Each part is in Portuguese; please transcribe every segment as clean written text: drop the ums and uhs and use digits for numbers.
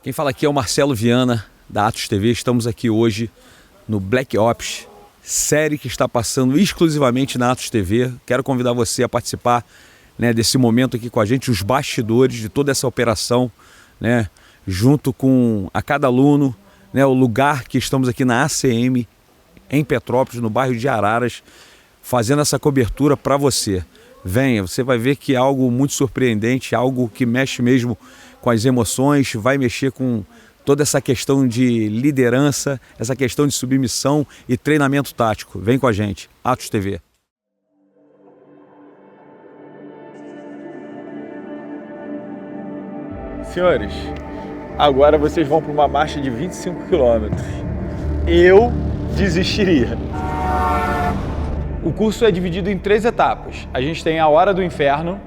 Quem fala aqui é o Marcelo Viana, da Atos TV. Estamos aqui hoje no Black Ops, série que está passando exclusivamente na Atos TV. Quero convidar você a participar, né, desse momento aqui com a gente, os bastidores de toda essa operação, né, junto com a cada aluno, né, o lugar que estamos aqui na ACM, em Petrópolis, no bairro de Araras, fazendo essa cobertura para você. Venha, você vai ver que é algo muito surpreendente, algo que mexe mesmo com as emoções, vai mexer com toda essa questão de liderança, essa questão de submissão e treinamento tático. Vem com a gente, Atos TV. Senhores, agora vocês vão para uma marcha de 25 quilômetros. Eu desistiria. O curso é dividido em 3 etapas. A gente tem a Hora do Inferno.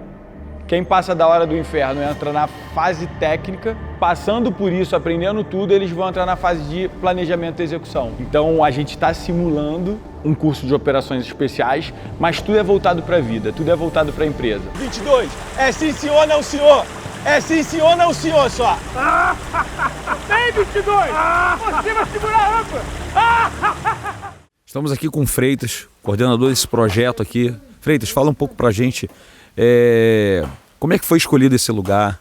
Quem passa da Hora do Inferno entra na fase técnica. Passando por isso, aprendendo tudo, eles vão entrar na fase de planejamento e execução. Então a gente está simulando um curso de operações especiais, mas tudo é voltado para a vida, tudo é voltado para a empresa. 22, é sim senhor, não senhor. É sim senhor, não senhor só. Vem 22, você vai segurar a rampa. Estamos aqui com o Freitas, coordenador desse projeto aqui. Freitas, fala um pouco pra gente como é que foi escolhido esse lugar,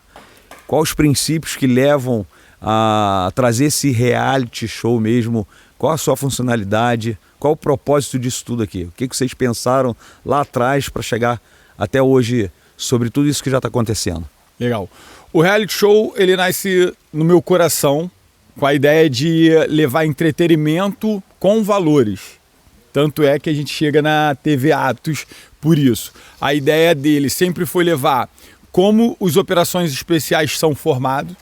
quais os princípios que levam a trazer esse reality show mesmo, qual a sua funcionalidade, qual o propósito disso tudo aqui, o que vocês pensaram lá atrás para chegar até hoje sobre tudo isso que já está acontecendo. Legal. O reality show, ele nasce no meu coração com a ideia de levar entretenimento com valores. Tanto é que a gente chega na TV Atos por isso. A ideia dele sempre foi levar como as operações especiais são formados,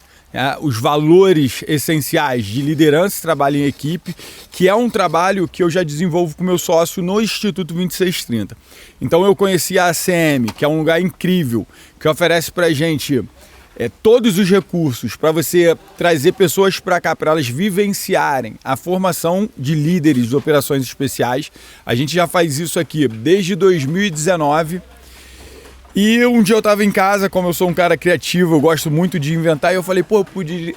os valores essenciais de liderança e trabalho em equipe, que é um trabalho que eu já desenvolvo com meu sócio no Instituto 2630. Então eu conheci a ACM, que é um lugar incrível, que oferece pra gente todos os recursos para você trazer pessoas para cá, para elas vivenciarem a formação de líderes de operações especiais. A gente já faz isso aqui desde 2019. E um dia eu estava em casa, como eu sou um cara criativo, eu gosto muito de inventar, e eu falei, pô,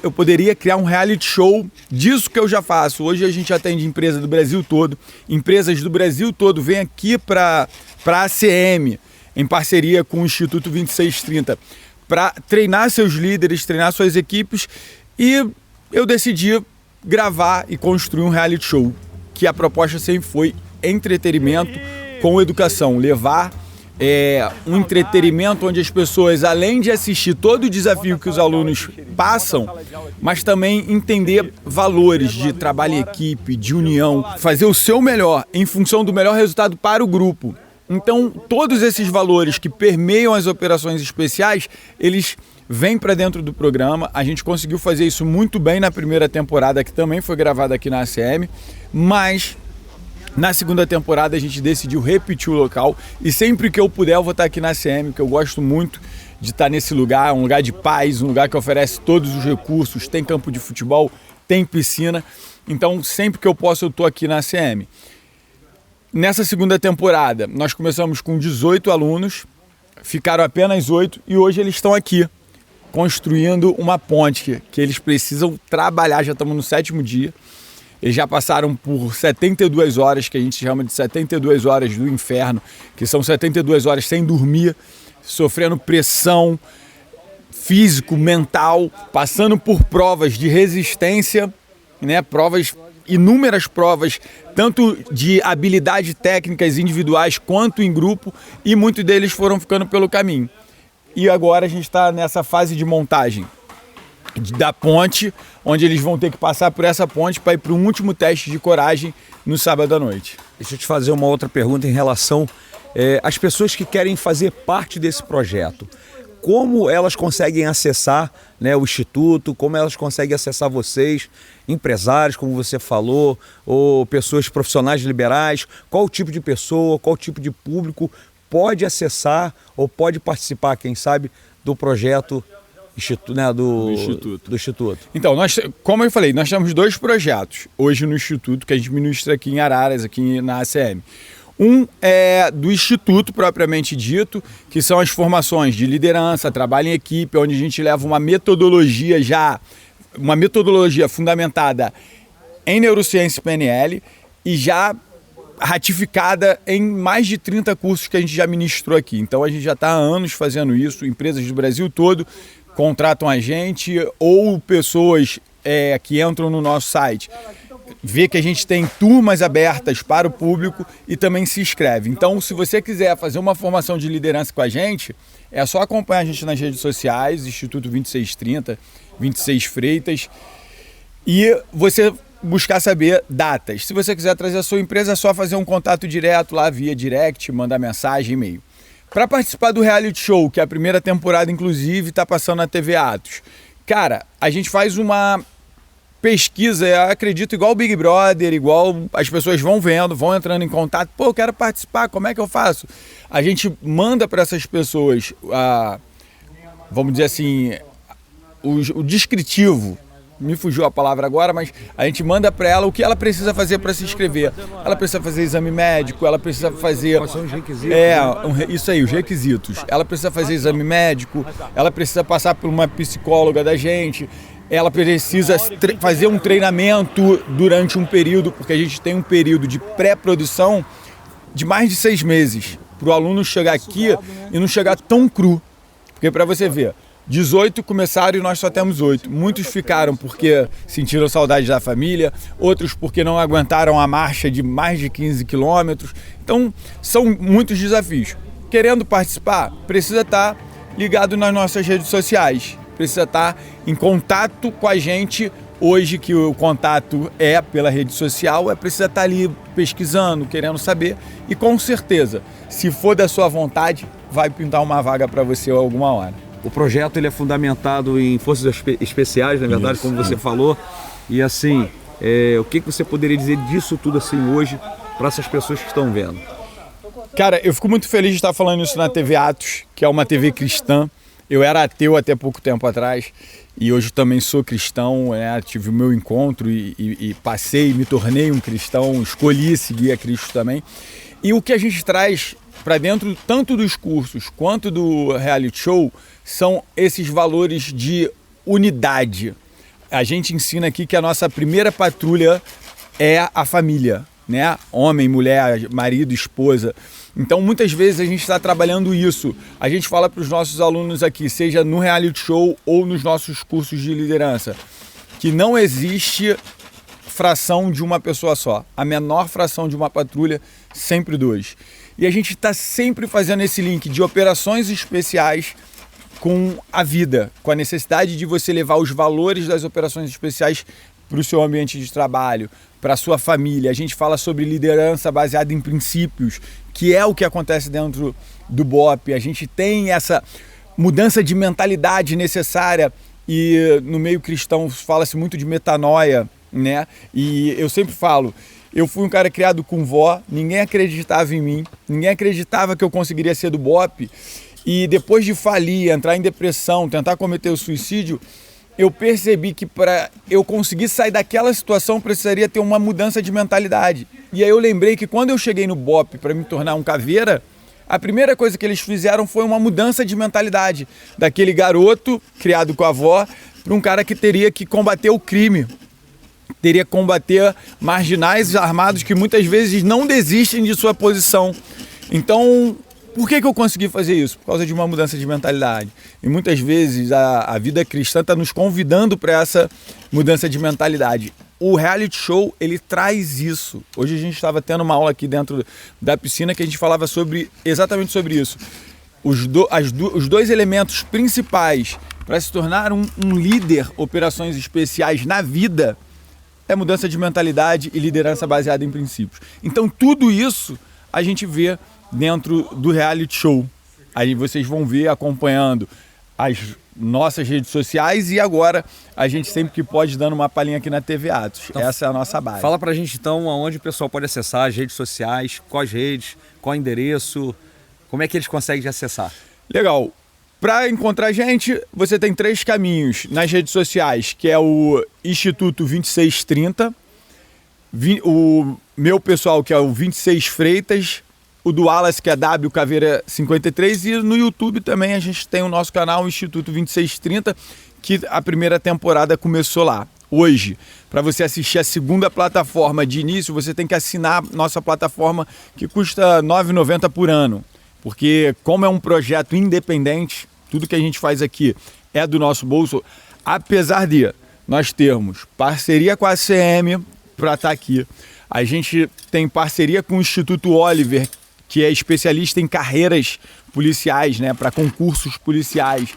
eu poderia criar um reality show disso que eu já faço. Hoje a gente atende empresas do Brasil todo, empresas do Brasil todo vêm aqui para a ACM, em parceria com o Instituto 2630, para treinar seus líderes, treinar suas equipes, e eu decidi gravar e construir um reality show, que a proposta sempre foi entretenimento com educação, levar um entretenimento onde as pessoas, além de assistir todo o desafio que os alunos passam, mas também entender valores de trabalho em equipe, de união, fazer o seu melhor em função do melhor resultado para o grupo. Então, todos esses valores que permeiam as operações especiais, eles vêm para dentro do programa. A gente conseguiu fazer isso muito bem na primeira temporada, que também foi gravada aqui na ACM, mas na segunda temporada a gente decidiu repetir o local, e sempre que eu puder eu vou estar aqui na ACM, que eu gosto muito de estar nesse lugar, um lugar de paz, um lugar que oferece todos os recursos, tem campo de futebol, tem piscina, então sempre que eu posso eu estou aqui na ACM. Nessa segunda temporada, nós começamos com 18 alunos, ficaram apenas 8 e hoje eles estão aqui, construindo uma ponte que eles precisam trabalhar, já estamos no 7º dia. Eles já passaram por 72 horas, que a gente chama de 72 horas do inferno, que são 72 horas sem dormir, sofrendo pressão físico, mental, passando por provas de resistência, né, inúmeras provas, tanto de habilidades técnicas individuais quanto em grupo, e muitos deles foram ficando pelo caminho. E agora a gente está nessa fase de montagem da ponte, onde eles vão ter que passar por essa ponte para ir para um último teste de coragem no sábado à noite. Deixa eu te fazer uma outra pergunta em relação às pessoas que querem fazer parte desse projeto. Como elas conseguem acessar, né, o Instituto, como elas conseguem acessar vocês, empresários, como você falou, ou pessoas profissionais liberais, qual tipo de pessoa, qual tipo de público pode acessar ou pode participar, quem sabe, do projeto do Instituto? Então, como eu falei, nós temos 2 projetos hoje no Instituto, que a gente ministra aqui em Araras, aqui na ACM. Um é do Instituto propriamente dito, que são as formações de liderança, trabalho em equipe, onde a gente leva uma metodologia já uma metodologia fundamentada em neurociência e PNL e já ratificada em mais de 30 cursos que a gente já ministrou aqui. Então a gente já está há anos fazendo isso, empresas do Brasil todo contratam a gente ou pessoas que entram no nosso site, vê que a gente tem turmas abertas para o público e também se inscreve. Então, se você quiser fazer uma formação de liderança com a gente, é só acompanhar a gente nas redes sociais, Instituto 2630, 26 Freitas, e você buscar saber datas. Se você quiser trazer a sua empresa, é só fazer um contato direto lá via direct, mandar mensagem, e-mail. Para participar do reality show, que é a primeira temporada, inclusive, está passando na TV Atos, cara, a gente faz uma pesquisa, eu acredito, igual o Big Brother, igual as pessoas vão vendo, vão entrando em contato, pô, eu quero participar, como é que eu faço? A gente manda para essas pessoas, vamos dizer assim, o descritivo, me fugiu a palavra agora, mas a gente manda para ela o que ela precisa fazer para se inscrever. Ela precisa fazer exame médico, ela precisa fazer... Quais são os requisitos? Isso aí, os requisitos. Ela precisa fazer exame médico, ela precisa passar por uma psicóloga da gente, ela precisa fazer um treinamento durante um período, porque a gente tem um período de pré-produção de mais de 6 meses, para o aluno chegar aqui e não chegar tão cru. Porque para você ver, 18 começaram e nós só temos 8. Muitos ficaram porque sentiram saudade da família, outros porque não aguentaram a marcha de mais de 15 quilômetros. Então, são muitos desafios. Querendo participar, precisa estar ligado nas nossas redes sociais. Precisa estar em contato com a gente hoje, que o contato é pela rede social, precisa estar ali pesquisando, querendo saber, e com certeza, se for da sua vontade, vai pintar uma vaga para você alguma hora. O projeto ele é fundamentado em forças especiais, na verdade, como você falou, e assim, o que você poderia dizer disso tudo assim hoje para essas pessoas que estão vendo? Cara, eu fico muito feliz de estar falando isso na TV Atos, que é uma TV cristã. Eu era ateu até pouco tempo atrás e hoje também sou cristão, tive o meu encontro e passei, me tornei um cristão, escolhi seguir a Cristo também. E o que a gente traz para dentro tanto dos cursos quanto do reality show são esses valores de unidade. A gente ensina aqui que a nossa primeira patrulha é a família, né? Homem, mulher, marido, esposa. Então, muitas vezes a gente está trabalhando isso. A gente fala para os nossos alunos aqui, seja no reality show ou nos nossos cursos de liderança, que não existe fração de uma pessoa só. A menor fração de uma patrulha, sempre 2. E a gente está sempre fazendo esse link de operações especiais com a vida, com a necessidade de você levar os valores das operações especiais para o seu ambiente de trabalho, para a sua família. A gente fala sobre liderança baseada em princípios, que é o que acontece dentro do BOP. A gente tem essa mudança de mentalidade necessária e no meio cristão fala-se muito de metanoia, né? E eu sempre falo, eu fui um cara criado com vó, ninguém acreditava em mim, ninguém acreditava que eu conseguiria ser do BOP. E depois de falir, entrar em depressão, tentar cometer o suicídio, eu percebi que para eu conseguir sair daquela situação precisaria ter uma mudança de mentalidade. E aí eu lembrei que quando eu cheguei no BOP para me tornar um caveira, a primeira coisa que eles fizeram foi uma mudança de mentalidade. Daquele garoto criado com a avó para um cara que teria que combater o crime. Teria que combater marginais armados que muitas vezes não desistem de sua posição. Então, por que eu consegui fazer isso? Por causa de uma mudança de mentalidade. E muitas vezes a vida cristã está nos convidando para essa mudança de mentalidade. O reality show, ele traz isso. Hoje a gente estava tendo uma aula aqui dentro da piscina que a gente falava exatamente sobre isso. Os dois elementos principais para se tornar um líder operações especiais na vida é mudança de mentalidade e liderança baseada em princípios. Então tudo isso a gente vê dentro do reality show. Aí vocês vão ver acompanhando as nossas redes sociais e agora a gente sempre que pode dando uma palhinha aqui na TV Atos. Então, essa é a nossa base. Fala pra gente então aonde o pessoal pode acessar as redes sociais, quais redes, qual endereço, como é que eles conseguem acessar? Legal. Para encontrar a gente, você tem 3 caminhos nas redes sociais, que é o Instituto 2630, o meu pessoal, que é o 26 Freitas, o do Wallace, que é W Caveira 53, e no YouTube também a gente tem o nosso canal, o Instituto 2630, que a primeira temporada começou lá. Hoje, para você assistir a segunda plataforma de início, você tem que assinar nossa plataforma, que custa R$ 9,90 por ano. Porque como é um projeto independente, tudo que a gente faz aqui é do nosso bolso, apesar de nós termos parceria com a ACM para estar aqui. A gente tem parceria com o Instituto Oliver, que é especialista em carreiras policiais, né, para concursos policiais.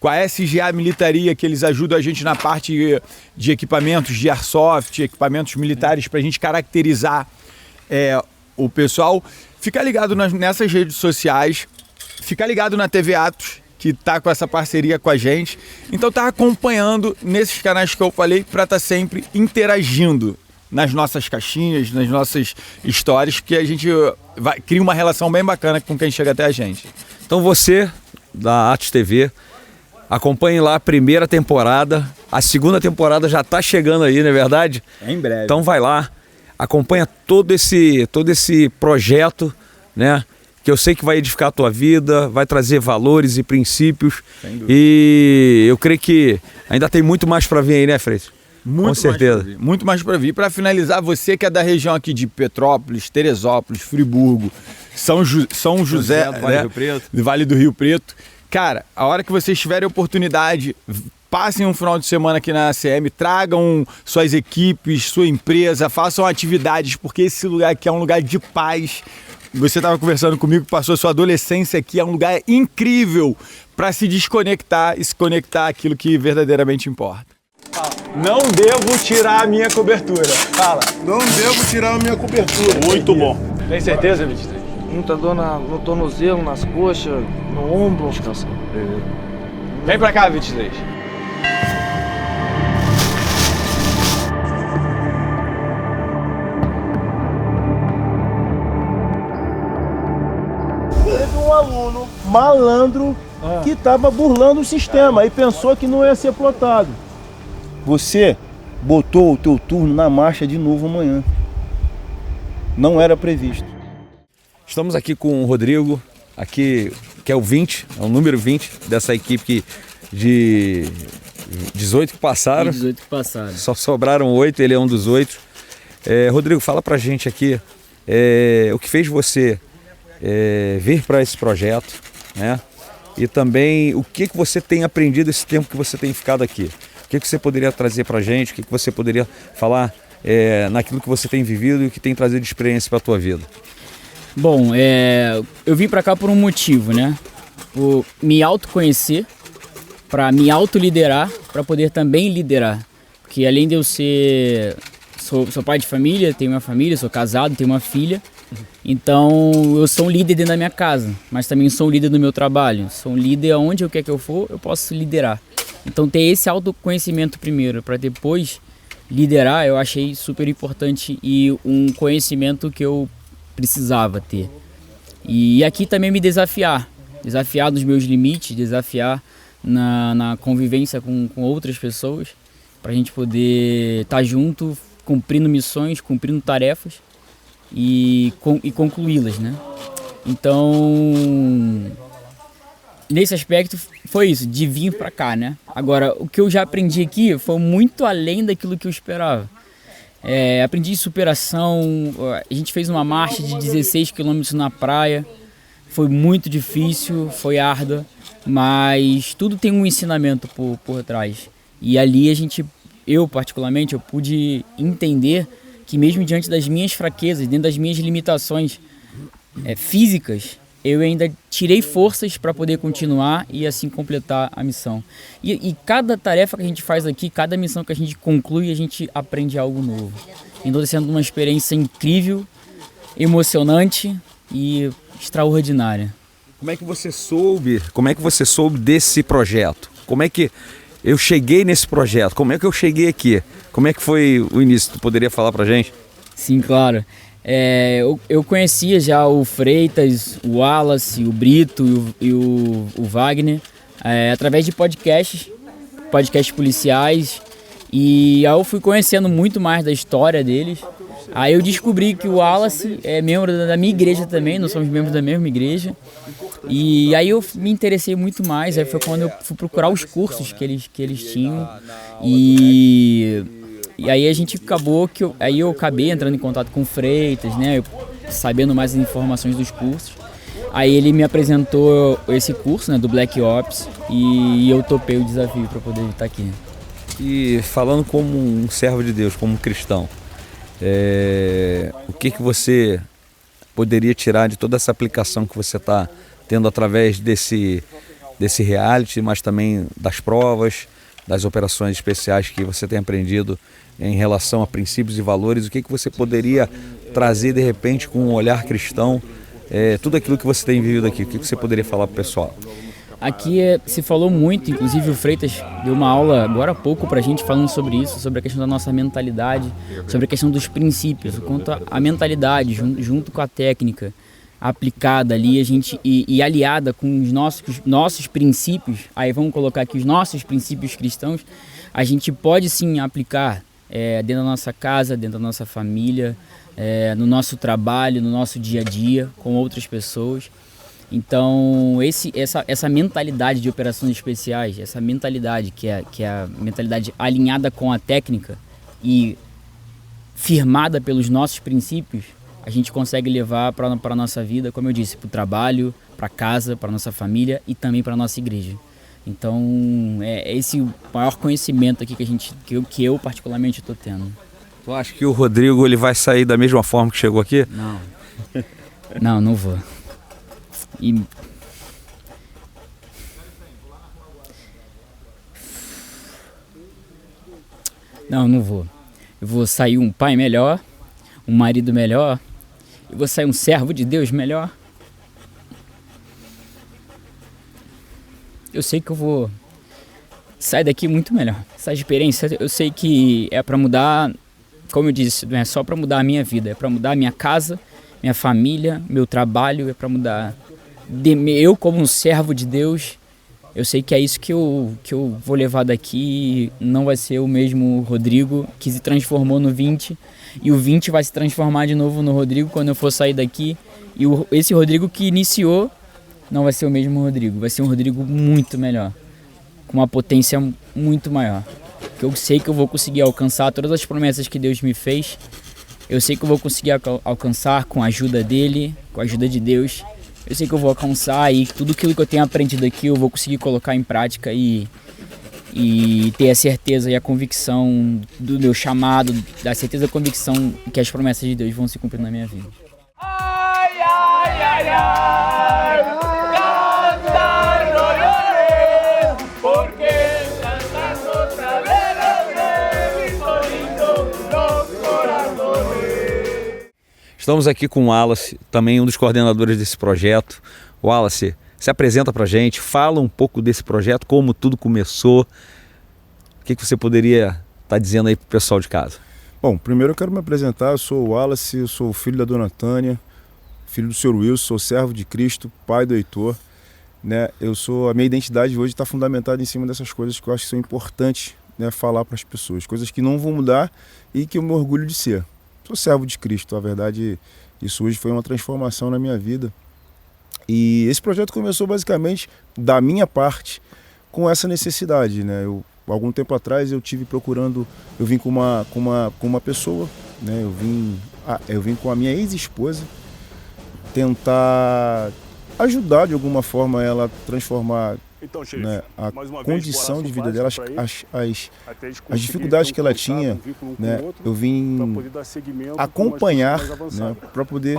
Com a SGA Militaria, que eles ajudam a gente na parte de equipamentos de airsoft, equipamentos militares, para a gente caracterizar o pessoal. Fica ligado nessas redes sociais, fica ligado na TV Atos, que está com essa parceria com a gente. Então tá acompanhando nesses canais que eu falei, para estar sempre interagindo nas nossas caixinhas, nas nossas histórias, que a gente cria uma relação bem bacana com quem chega até a gente. Então você, da Atos TV, acompanhe lá a primeira temporada. A segunda temporada já está chegando aí, não é verdade? É em breve. Então vai lá, acompanha todo esse projeto, né? Que eu sei que vai edificar a tua vida, vai trazer valores e princípios. E eu creio que ainda tem muito mais para vir aí, né, Freitas? Com certeza. Muito mais para vir. Para finalizar, você que é da região aqui de Petrópolis, Teresópolis, Friburgo, São José, do Vale do Rio Preto. do Vale do Rio Preto. Cara, a hora que vocês tiverem oportunidade, passem um final de semana aqui na ACM, tragam suas equipes, sua empresa, façam atividades, porque esse lugar aqui é um lugar de paz. Você estava conversando comigo, passou sua adolescência aqui, é um lugar incrível para se desconectar e se conectar àquilo que verdadeiramente importa. Não devo tirar a minha cobertura. Fala. Não devo tirar a minha cobertura. Muito bom. Tem certeza, 23? Muita dor no tornozelo, nas coxas, no ombro. Descansa. Vem pra cá, 23. Teve um aluno malandro que estava burlando o sistema e pensou que não ia ser plotado. Você botou o teu turno na marcha de novo amanhã. Não era previsto. Estamos aqui com o Rodrigo, aqui, que é o 20, é o número 20 dessa equipe de 18 que passaram. 18 que passaram. Só sobraram 8, ele é um dos 8. Rodrigo, fala pra gente aqui o que fez você vir para esse projeto, né? E também o que você tem aprendido esse tempo que você tem ficado aqui. O que você poderia trazer pra gente, o que você poderia falar naquilo que você tem vivido e o que tem trazido de experiência para a tua vida. Bom, eu vim para cá por um motivo, né? Por me autoconhecer, para me autoliderar, para poder também liderar. Porque além de eu sou pai de família, tenho uma família, sou casado, tenho uma filha. Então eu sou um líder dentro da minha casa, mas também sou um líder do meu trabalho. Sou um líder aonde eu quer que eu for, eu posso liderar. Então ter esse autoconhecimento primeiro, para depois liderar, eu achei super importante e um conhecimento que eu precisava ter. E aqui também me desafiar dos meus limites, desafiar na convivência com outras pessoas, para a gente poder estar junto, cumprindo missões, cumprindo tarefas e concluí-las, né? Então, nesse aspecto foi isso, de vir para cá, né? Agora, o que eu já aprendi aqui foi muito além daquilo que eu esperava. Aprendi superação, a gente fez uma marcha de 16 quilômetros na praia, foi muito difícil, foi árdua, mas tudo tem um ensinamento por trás. E ali eu particularmente, eu pude entender que mesmo diante das minhas fraquezas, dentro das minhas limitações físicas, eu ainda tirei forças para poder continuar e assim completar a missão. E cada tarefa que a gente faz aqui, cada missão que a gente conclui, a gente aprende algo novo. Então está sendo uma experiência incrível, emocionante e extraordinária. Como é que você soube desse projeto? Como é que eu cheguei nesse projeto? Como é que eu cheguei aqui? Como é que foi o início? Tu poderia falar pra gente? Sim, claro. Eu conhecia já o Freitas, o Wallace, o Brito e o Wagner através de podcasts policiais, e aí eu fui conhecendo muito mais da história deles Aí eu descobri que o Wallace é membro da minha igreja também, nós somos membros da mesma igreja. E aí eu me interessei muito mais, aí foi quando eu fui procurar os cursos que eles tinham. E aí a gente acabou aí eu acabei entrando em contato com o Freitas, né, sabendo mais as informações dos cursos. Aí ele me apresentou esse curso, né, do Black Ops, e eu topei o desafio para poder estar aqui. E falando como um servo de Deus, como um cristão, o que você poderia tirar de toda essa aplicação que você está tendo através desse reality, mas também das provas, das operações especiais que você tem aprendido em relação a princípios e valores? O que você poderia trazer de repente com um olhar cristão, tudo aquilo que você tem vivido aqui? O que você poderia falar para o pessoal? Aqui se falou muito, inclusive o Freitas deu uma aula agora há pouco pra gente falando sobre isso, sobre a questão da nossa mentalidade, sobre a questão dos princípios, o quanto a mentalidade junto com a técnica aplicada ali, e aliada com os nossos princípios, aí vamos colocar aqui os nossos princípios cristãos, a gente pode sim aplicar dentro da nossa casa, dentro da nossa família, no nosso trabalho, no nosso dia a dia, com outras pessoas. Então, essa mentalidade de operações especiais, essa mentalidade que é a mentalidade alinhada com a técnica e firmada pelos nossos princípios, a gente consegue levar para a nossa vida, como eu disse, para o trabalho, para casa, para a nossa família e também para a nossa igreja. Então, é esse o maior conhecimento aqui que eu particularmente estou tendo. Tu acha que o Rodrigo ele vai sair da mesma forma que chegou aqui? Não. Não vou. Não vou. Eu vou sair um pai melhor, um marido melhor, eu vou sair um servo de Deus melhor. Eu sei que eu vou sair daqui muito melhor. Essa experiência eu sei que é para mudar, como eu disse, não é só para mudar a minha vida, é para mudar a minha casa, minha família, meu trabalho, é para mudar eu como um servo de Deus. Eu sei que é isso que eu vou levar daqui. Não vai ser o mesmo Rodrigo que se transformou no 20, e o 20 vai se transformar de novo no Rodrigo quando eu for sair daqui, e esse Rodrigo que iniciou não vai ser o mesmo Rodrigo, vai ser um Rodrigo muito melhor, com uma potência muito maior, que eu sei que eu vou conseguir alcançar todas as promessas que Deus me fez. Eu sei que eu vou conseguir alcançar com a ajuda dele, com a ajuda de Deus. Eu sei que eu vou alcançar, e tudo aquilo que eu tenho aprendido aqui eu vou conseguir colocar em prática e ter a certeza e a convicção do meu chamado, da certeza e a convicção que as promessas de Deus vão se cumprir na minha vida. Ai, ai, ai, ai, cantar no llores, porque cantas otra vez los corazones. Estamos aqui com o Wallace, também um dos coordenadores desse projeto. Wallace, se apresenta pra gente, fala um pouco desse projeto, como tudo começou. O que você poderia estar dizendo aí pro pessoal de casa? Bom, primeiro eu quero me apresentar. Eu sou o Wallace, eu sou o filho da dona Tânia, filho do Sr. Wilson, sou servo de Cristo, pai do Heitor, né? A minha identidade hoje está fundamentada em cima dessas coisas que eu acho que são importantes, né, falar para as pessoas, coisas que não vão mudar e que eu me orgulho de ser. Sou servo de Cristo, a verdade, isso hoje foi uma transformação na minha vida. E esse projeto começou basicamente da minha parte com essa necessidade, né? Algum tempo atrás eu vim com uma pessoa, né? Eu vim com a minha ex-esposa tentar ajudar de alguma forma ela a transformar, então, chefe, né, a condição de vida dela, as dificuldades que ela tinha, né? Eu vim acompanhar, né, para poder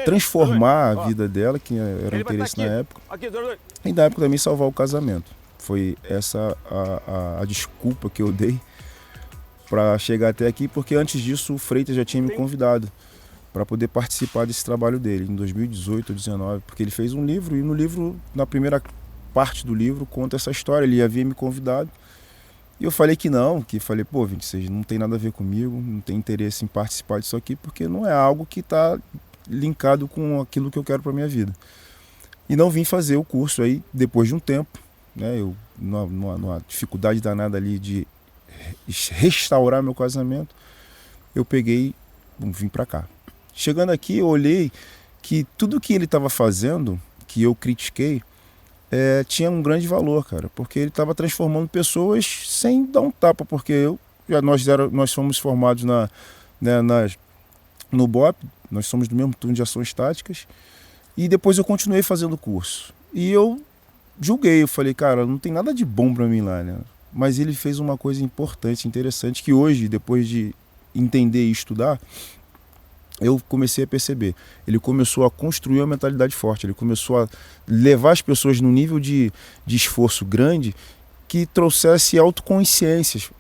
transformar a vida dela, que era o interesse na época, e na época também salvar o casamento. Foi essa a desculpa que eu dei para chegar até aqui, porque antes disso o Freitas já tinha me convidado para poder participar desse trabalho dele, em 2018 ou 2019, porque ele fez um livro, e no livro, na primeira parte do livro, conta essa história. Ele havia me convidado e eu falei que não, pô, 26, não tem nada a ver comigo, não tem interesse em participar disso aqui, porque não é algo que está linkado com aquilo que eu quero para minha vida. E não vim fazer o curso aí depois de um tempo, né? Eu, numa dificuldade danada ali de restaurar meu casamento, eu peguei vim para cá. Chegando aqui, eu olhei que tudo que ele estava fazendo, que eu critiquei, tinha um grande valor, cara, porque ele estava transformando pessoas sem dar um tapa, porque nós fomos formados no BOP, nós somos do mesmo turno de ações táticas, e depois eu continuei fazendo o curso. E eu julguei, eu falei, cara, não tem nada de bom para mim lá, né? Mas ele fez uma coisa importante, interessante, que hoje, depois de entender e estudar, eu comecei a perceber. Ele começou a construir uma mentalidade forte, ele começou a levar as pessoas num nível de esforço grande que trouxesse autoconsciência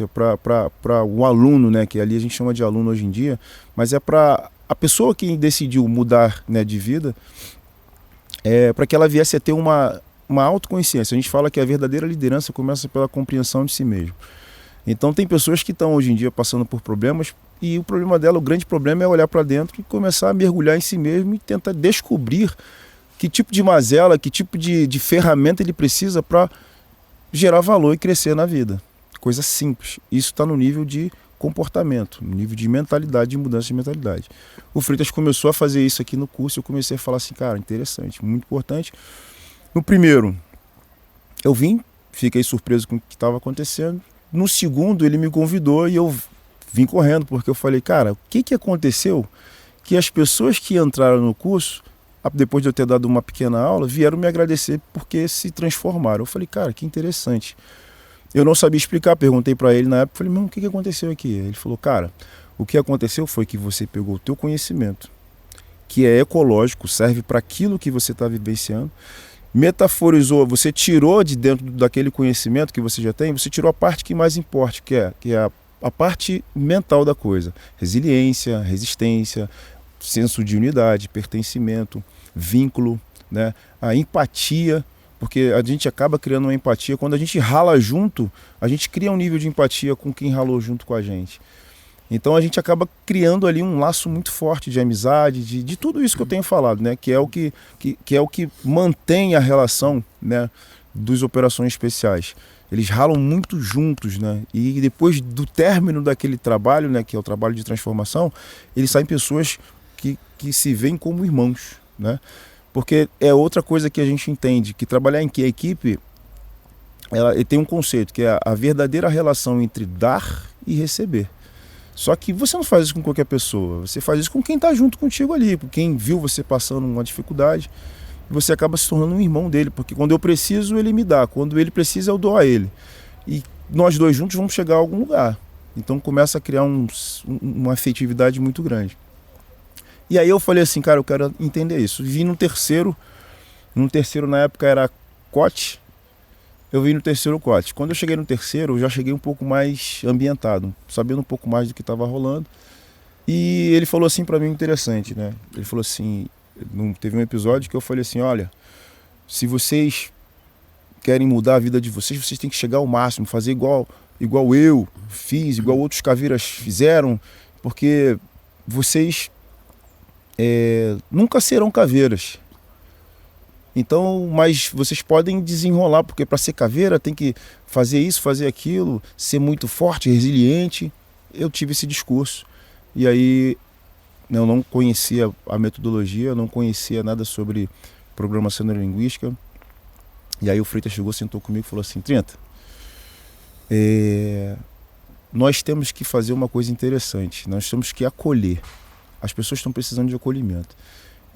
para o aluno, né, que ali a gente chama de aluno hoje em dia, mas é para a pessoa que decidiu mudar, né, de vida, para que ela viesse a ter uma autoconsciência. A gente fala que a verdadeira liderança começa pela compreensão de si mesmo. Então tem pessoas que estão hoje em dia passando por problemas e o problema dela, o grande problema é olhar para dentro e começar a mergulhar em si mesmo e tentar descobrir que tipo de mazela, que tipo de ferramenta ele precisa para gerar valor e crescer na vida. Coisa simples. Isso está no nível de comportamento, no nível de mentalidade, de mudança de mentalidade. O Freitas começou a fazer isso aqui no curso e eu comecei a falar assim, cara, interessante, muito importante. No primeiro, eu fiquei surpreso com o que estava acontecendo. No segundo, ele me convidou e eu vim correndo, porque eu falei, cara, o que aconteceu que as pessoas que entraram no curso, depois de eu ter dado uma pequena aula, vieram me agradecer porque se transformaram. Eu falei, cara, que interessante. Eu não sabia explicar, perguntei para ele na época, falei, o que aconteceu aqui? Ele falou, cara, o que aconteceu foi que você pegou o teu conhecimento, que é ecológico, serve para aquilo que você está vivenciando, metaforizou, você tirou de dentro daquele conhecimento que você já tem, você tirou a parte que mais importa, que é a parte mental da coisa. Resiliência, resistência, senso de unidade, pertencimento, vínculo, né? A empatia, porque a gente acaba criando uma empatia. Quando a gente rala junto, a gente cria um nível de empatia com quem ralou junto com a gente. Então a gente acaba criando ali um laço muito forte de amizade, de tudo isso que eu tenho falado, né? Que é o que mantém a relação, né, dos operações especiais. Eles ralam muito juntos, né? E depois do término daquele trabalho, né, que é o trabalho de transformação, eles saem pessoas que se veem como irmãos, né? Porque é outra coisa que a gente entende, que trabalhar em equipe, ela tem um conceito, que é a verdadeira relação entre dar e receber. Só que você não faz isso com qualquer pessoa, você faz isso com quem está junto contigo ali, com quem viu você passando uma dificuldade, e você acaba se tornando um irmão dele, porque quando eu preciso, ele me dá, quando ele precisa, eu dou a ele. E nós dois juntos vamos chegar a algum lugar. Então começa a criar uma afetividade muito grande. E aí eu falei assim, cara, eu quero entender isso. Vim no terceiro na época era COT, eu vim no terceiro COT. Quando eu cheguei no terceiro, eu já cheguei um pouco mais ambientado, sabendo um pouco mais do que estava rolando. E ele falou assim para mim, interessante, né? Ele falou assim, teve um episódio que eu falei assim, olha, se vocês querem mudar a vida de vocês têm que chegar ao máximo, fazer igual eu fiz, igual outros caveiras fizeram, porque vocês nunca serão caveiras. Então, mas vocês podem desenrolar, porque para ser caveira tem que fazer isso, fazer aquilo, ser muito forte, resiliente. Eu tive esse discurso. E aí eu não conhecia a metodologia, eu não conhecia nada sobre programação neurolinguística. E aí o Freitas chegou, sentou comigo e falou assim, Trinta, nós temos que fazer uma coisa interessante, nós temos que acolher. As pessoas estão precisando de acolhimento.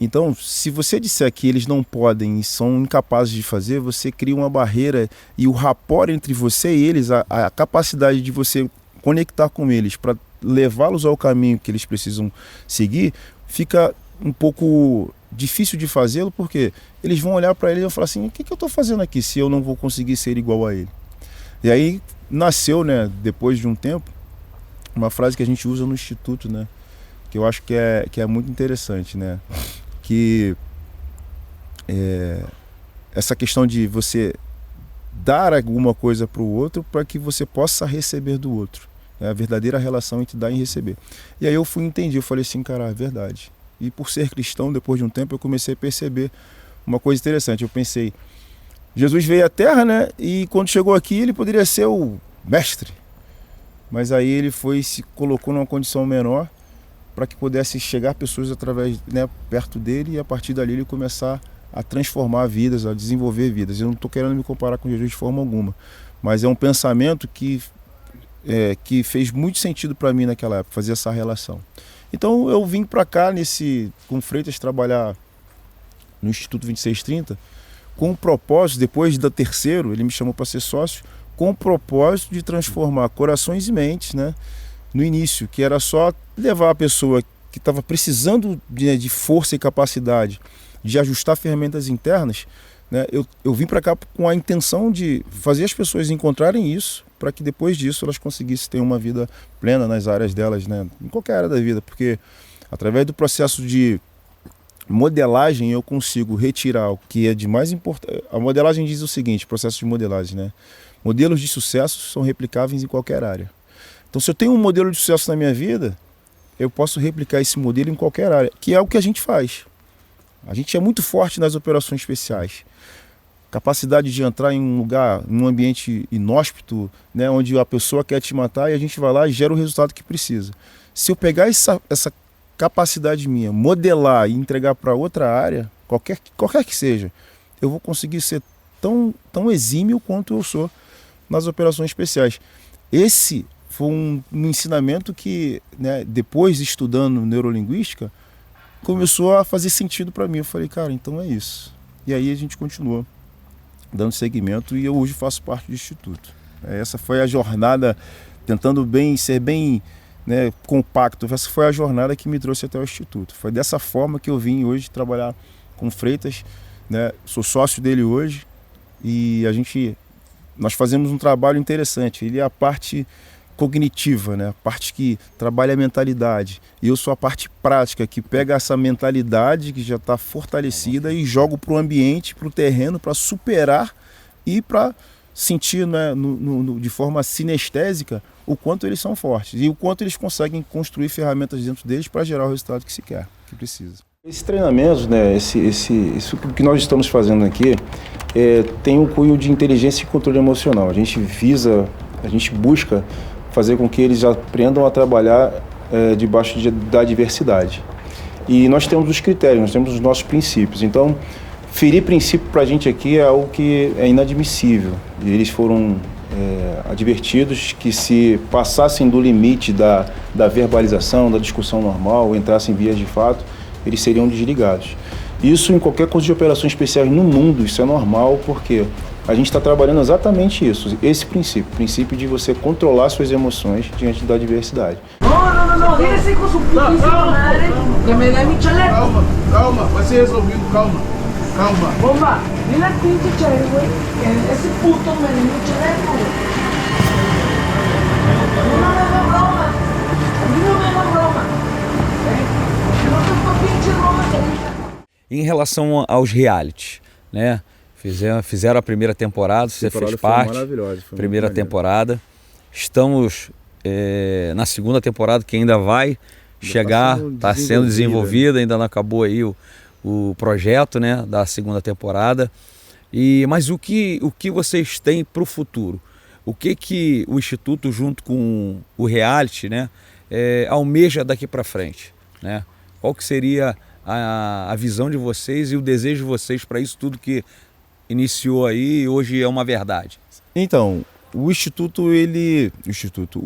Então, se você disser que eles não podem e são incapazes de fazer, você cria uma barreira e o rapport entre você e eles, a capacidade de você conectar com eles para levá-los ao caminho que eles precisam seguir, fica um pouco difícil de fazê-lo, porque eles vão olhar para ele e vão falar assim, o que eu estou fazendo aqui se eu não vou conseguir ser igual a ele? E aí nasceu, né, depois de um tempo, uma frase que a gente usa no Instituto, né, que eu acho que é muito interessante, né? Que essa questão de você dar alguma coisa para o outro para que você possa receber do outro. É a verdadeira relação entre dar e receber. E aí eu entendi, eu falei assim, cara, é verdade. E por ser cristão, depois de um tempo, eu comecei a perceber uma coisa interessante. Eu pensei, Jesus veio à Terra, né? E quando chegou aqui, ele poderia ser o mestre. mas aí ele se colocou numa condição menor para que pudesse chegar pessoas através, né, perto dele, e a partir dali ele começar a transformar vidas, a desenvolver vidas. Eu não estou querendo me comparar com Jesus de forma alguma, mas é um pensamento que fez muito sentido para mim naquela época, fazer essa relação. Então eu vim para cá com Freitas trabalhar no Instituto 2630 com o propósito, depois da terceiro, ele me chamou para ser sócio, com o propósito de transformar corações e mentes, né? No início, que era só levar a pessoa que estava precisando de força e capacidade de ajustar ferramentas internas, né? Eu vim para cá com a intenção de fazer as pessoas encontrarem isso, para que depois disso elas conseguissem ter uma vida plena nas áreas delas, né? Em qualquer área da vida, porque através do processo de modelagem eu consigo retirar o que é de mais importante. A modelagem diz o seguinte, processo de modelagem, né? Modelos de sucesso são replicáveis em qualquer área. Então, se eu tenho um modelo de sucesso na minha vida, eu posso replicar esse modelo em qualquer área, que é o que a gente faz. A gente é muito forte nas operações especiais. Capacidade de entrar em um lugar, num ambiente inóspito, né, onde a pessoa quer te matar, e a gente vai lá e gera o resultado que precisa. Se eu pegar essa capacidade minha, modelar e entregar para outra área, qualquer que seja, eu vou conseguir ser tão exímio quanto eu sou nas operações especiais. Esse foi um ensinamento que, né, depois estudando neurolinguística, começou a fazer sentido para mim. Eu falei, cara, então é isso. E aí a gente continuou dando seguimento e eu hoje faço parte do Instituto. Essa foi a jornada, tentando ser bem, né, compacto. Essa foi a jornada que me trouxe até o Instituto. Foi dessa forma que eu vim hoje trabalhar com Freitas, né? Sou sócio dele hoje e nós fazemos um trabalho interessante. Ele é a parte cognitiva, né? A parte que trabalha a mentalidade. E eu sou a parte prática, que pega essa mentalidade que já está fortalecida e jogo para o ambiente, para o terreno, para superar e para sentir, né, de forma sinestésica o quanto eles são fortes e o quanto eles conseguem construir ferramentas dentro deles para gerar o resultado que se quer, que precisa. Esse treinamento, né, isso que nós estamos fazendo aqui, tem um cunho de inteligência e controle emocional. A gente busca fazer com que eles aprendam a trabalhar debaixo da adversidade. E nós temos os critérios, nós temos os nossos princípios. Então, ferir princípio para a gente aqui é algo que é inadmissível. E eles foram advertidos que se passassem do limite da verbalização, da discussão normal, entrassem em vias de fato, eles seriam desligados. Isso em qualquer curso de operações especiais no mundo, isso é normal, porque a gente está trabalhando exatamente isso, esse princípio de você controlar suas emoções diante da adversidade. Não, dile com su putíssima madre que me dê mi chaleco. Calma, vai ser resolvido, calma. Bomba, dile al pinche Cherry, güey, que ese puto me dé mi chaleco, güey. No me hagas broma, a mí no me hagas broma. No te fue pinche broma que Em relação aos reality, né? Fizeram a primeira temporada, você fez parte. Primeira temporada. Estamos na segunda temporada, que ainda vai chegar, está sendo desenvolvida, ainda não acabou aí o projeto, né, da segunda temporada. Mas o que vocês têm para o futuro? O que o Instituto, junto com o reality, né, almeja daqui para frente, né? Qual que seria a visão de vocês e o desejo de vocês para isso tudo que iniciou aí e hoje é uma verdade? Então, o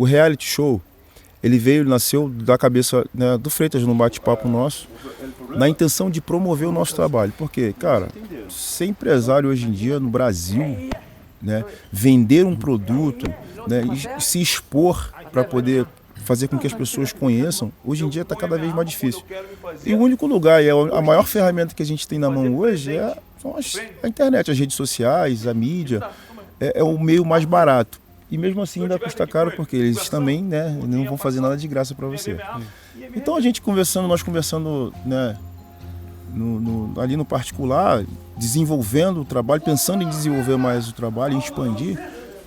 reality show, nasceu da cabeça, né, do Freitas, num bate-papo nosso, na intenção de promover o nosso trabalho. Porque, cara, ser empresário hoje em dia no Brasil, né, vender um produto, né, e se expor para poder fazer com que as pessoas conheçam, hoje em dia está cada vez mais difícil. E o único lugar, e a maior ferramenta que a gente tem na mão hoje são a internet, as redes sociais, a mídia, é o meio mais barato. E mesmo assim ainda custa caro, porque eles também, né, não vão fazer nada de graça para você. Então nós conversando, né, ali no particular, desenvolvendo o trabalho, pensando em desenvolver mais o trabalho, em expandir,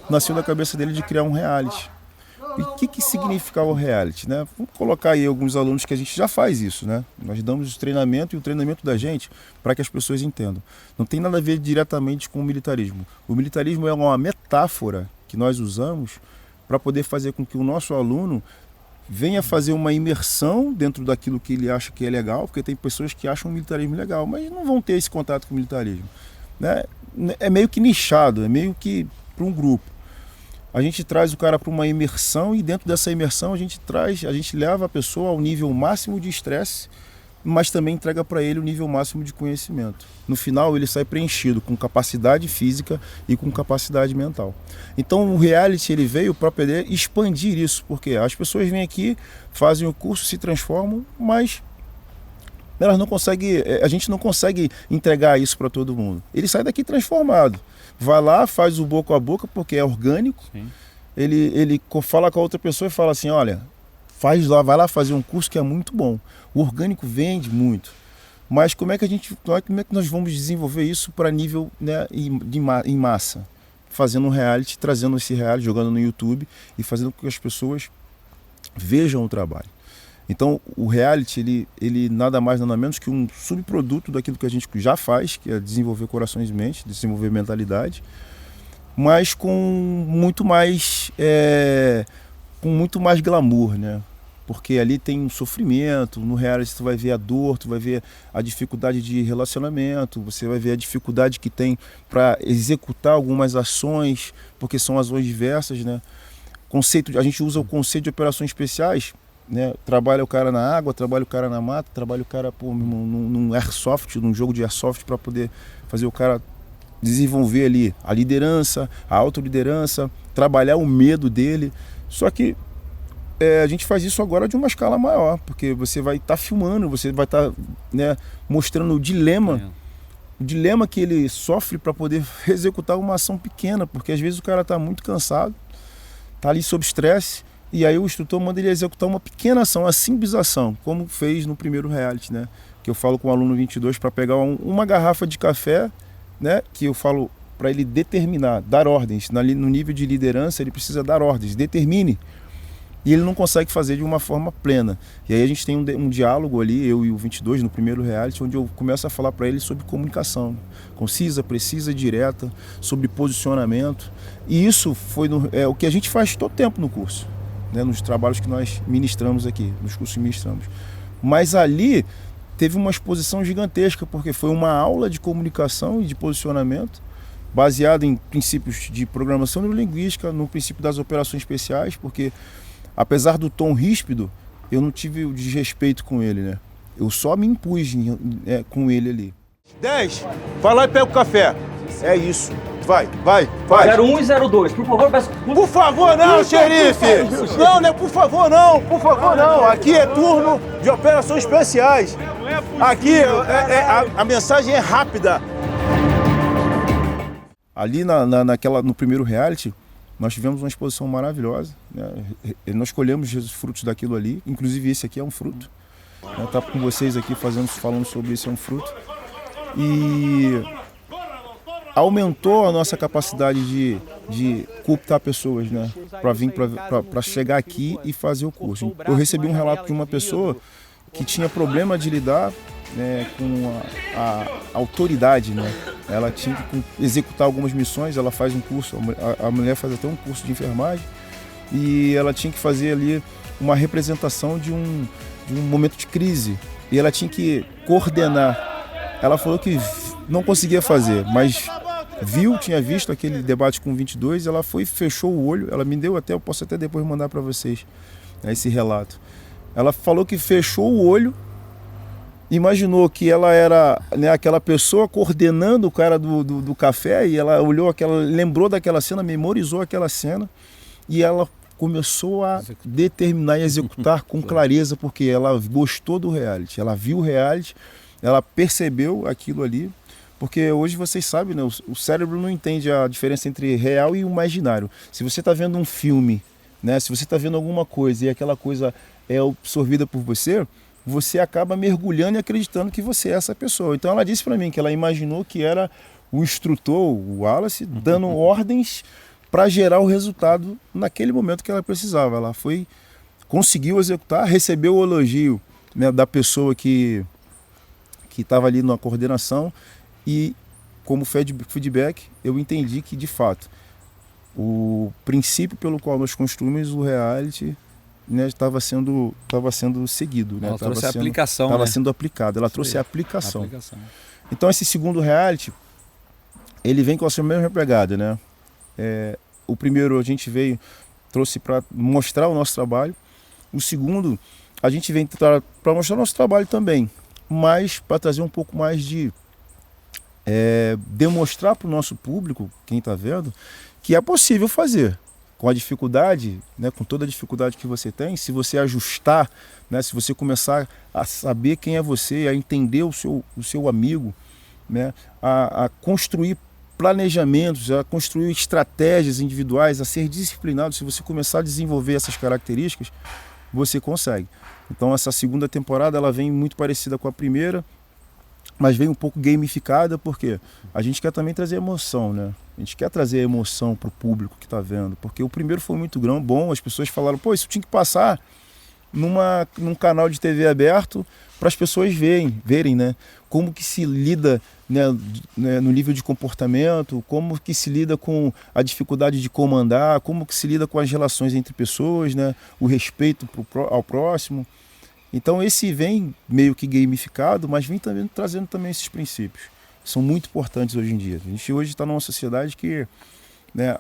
nasceu da cabeça dele de criar um reality. E o que significava o reality, né? Vamos colocar aí alguns alunos que a gente já faz isso, né? Nós damos o treinamento e o treinamento da gente para que as pessoas entendam. Não tem nada a ver diretamente com o militarismo. O militarismo é uma metáfora que nós usamos para poder fazer com que o nosso aluno venha fazer uma imersão dentro daquilo que ele acha que é legal, porque tem pessoas que acham o militarismo legal, mas não vão ter esse contato com o militarismo, né? É meio que nichado, é meio que para um grupo. A gente traz o cara para uma imersão e dentro dessa imersão a gente leva a pessoa ao nível máximo de estresse, mas também entrega para ele o nível máximo de conhecimento. No final ele sai preenchido com capacidade física e com capacidade mental. Então o reality ele veio para poder expandir isso, porque as pessoas vêm aqui, fazem o curso, se transformam, mas elas não conseguem, a gente não consegue entregar isso para todo mundo. Ele sai daqui transformado. Vai lá, faz o boca a boca, porque é orgânico. Sim. Ele fala com a outra pessoa e fala assim, olha, vai lá fazer um curso que é muito bom. O orgânico vende muito. Mas como é que nós vamos desenvolver isso para nível, né, em massa? Fazendo um reality, trazendo esse reality, jogando no YouTube e fazendo com que as pessoas vejam o trabalho. Então o reality ele nada mais nada menos que um subproduto daquilo que a gente já faz, que é desenvolver corações e mentes, desenvolver mentalidade, mas com muito mais glamour, né? Porque ali tem um sofrimento, no reality tu vai ver a dor, tu vai ver a dificuldade de relacionamento, você vai ver a dificuldade que tem para executar algumas ações, porque são ações diversas, né? A gente usa o conceito de operações especiais, né? Trabalha o cara na água, trabalha o cara na mata, trabalha o cara num airsoft, num jogo de airsoft para poder fazer o cara desenvolver ali a liderança, a autoliderança, trabalhar o medo dele. Só que a gente faz isso agora de uma escala maior, porque você vai estar filmando, você vai estar, né, mostrando o dilema que ele sofre para poder executar uma ação pequena, porque às vezes o cara está muito cansado, está ali sob estresse, e aí o instrutor manda ele executar uma pequena ação, uma simples ação, como fez no primeiro reality, né? Que eu falo com o aluno 22 para pegar uma garrafa de café, né? Que eu falo para ele determinar, dar ordens. No nível de liderança ele precisa dar ordens, determine. E ele não consegue fazer de uma forma plena. E aí a gente tem um diálogo ali, eu e o 22 no primeiro reality, onde eu começo a falar para ele sobre comunicação, concisa, precisa, direta, sobre posicionamento. E isso foi o que a gente faz todo tempo no curso, né, nos trabalhos que nós ministramos aqui, nos cursos que ministramos. Mas ali teve uma exposição gigantesca, porque foi uma aula de comunicação e de posicionamento, baseada em princípios de programação neurolinguística, no princípio das operações especiais, porque apesar do tom ríspido, eu não tive o desrespeito com ele, né? Eu só me impus com ele ali. 10, vai lá e pega o café. É isso. Vai. 01 e 02, por favor, peço... Por favor, não, xerife! Não, por favor, não. Aqui é turno de operações especiais. Aqui a mensagem é rápida. Ali no primeiro reality, nós tivemos uma exposição maravilhosa, né? Nós colhemos os frutos daquilo ali, inclusive esse aqui é um fruto. Tá com vocês aqui falando sobre esse, é um fruto. E aumentou a nossa capacidade de cooptar pessoas, né? Para chegar aqui e fazer o curso. Eu recebi um relato de uma pessoa que tinha problema de lidar, né, com a autoridade, né? Ela tinha que executar algumas missões, ela faz um curso, a mulher faz até um curso de enfermagem, e ela tinha que fazer ali uma representação de um momento de crise, e ela tinha que coordenar. Ela falou que não conseguia fazer, mas tinha visto aquele debate com 22, ela foi e fechou o olho, ela me deu eu posso até depois mandar para vocês, né, esse relato. Ela falou que fechou o olho, imaginou que ela era, né, aquela pessoa coordenando o cara do café, e ela lembrou daquela cena, memorizou aquela cena, e ela começou a determinar e executar com clareza, porque ela gostou do reality, ela viu o reality, ela percebeu aquilo ali, porque hoje vocês sabem, né, o cérebro não entende a diferença entre real e imaginário. Se você está vendo um filme, né, se você está vendo alguma coisa e aquela coisa é absorvida por você, você acaba mergulhando e acreditando que você é essa pessoa. Então ela disse para mim que ela imaginou que era o instrutor, o Wallace, dando ordens para gerar o resultado naquele momento que ela precisava. Ela conseguiu executar, recebeu o elogio, né, da pessoa que estava ali na coordenação, e como feedback eu entendi que de fato o princípio pelo qual nós construímos o reality, né, estava sendo seguido, né? Ela trouxe a sendo, aplicação, estava né? sendo aplicado. Ela Isso trouxe aí, a aplicação. aplicação. Então esse segundo reality, ele vem com a sua mesma pegada, né? O primeiro a gente trouxe para mostrar o nosso trabalho. O segundo, a gente vem para mostrar o nosso trabalho também, mas para trazer um pouco mais de demonstrar para o nosso público, quem está vendo, que é possível fazer. Com a dificuldade, né, com toda a dificuldade que você tem, se você ajustar, né, se você começar a saber quem é você, a entender o seu amigo, né, a construir planejamentos, a construir estratégias individuais, a ser disciplinado, se você começar a desenvolver essas características, você consegue. Então essa segunda temporada ela vem muito parecida com a primeira, mas vem um pouco gamificada, porque a gente quer também trazer emoção, né? A gente quer trazer emoção para o público que está vendo, porque o primeiro foi muito bom, as pessoas falaram, pô, isso tinha que passar num canal de TV aberto para as pessoas verem, né? Como que se lida, né, no nível de comportamento, como que se lida com a dificuldade de comandar, como que se lida com as relações entre pessoas, né? O respeito ao próximo. Então esse vem meio que gamificado, mas vem também trazendo também esses princípios. São muito importantes hoje em dia. A gente hoje está numa sociedade que, né,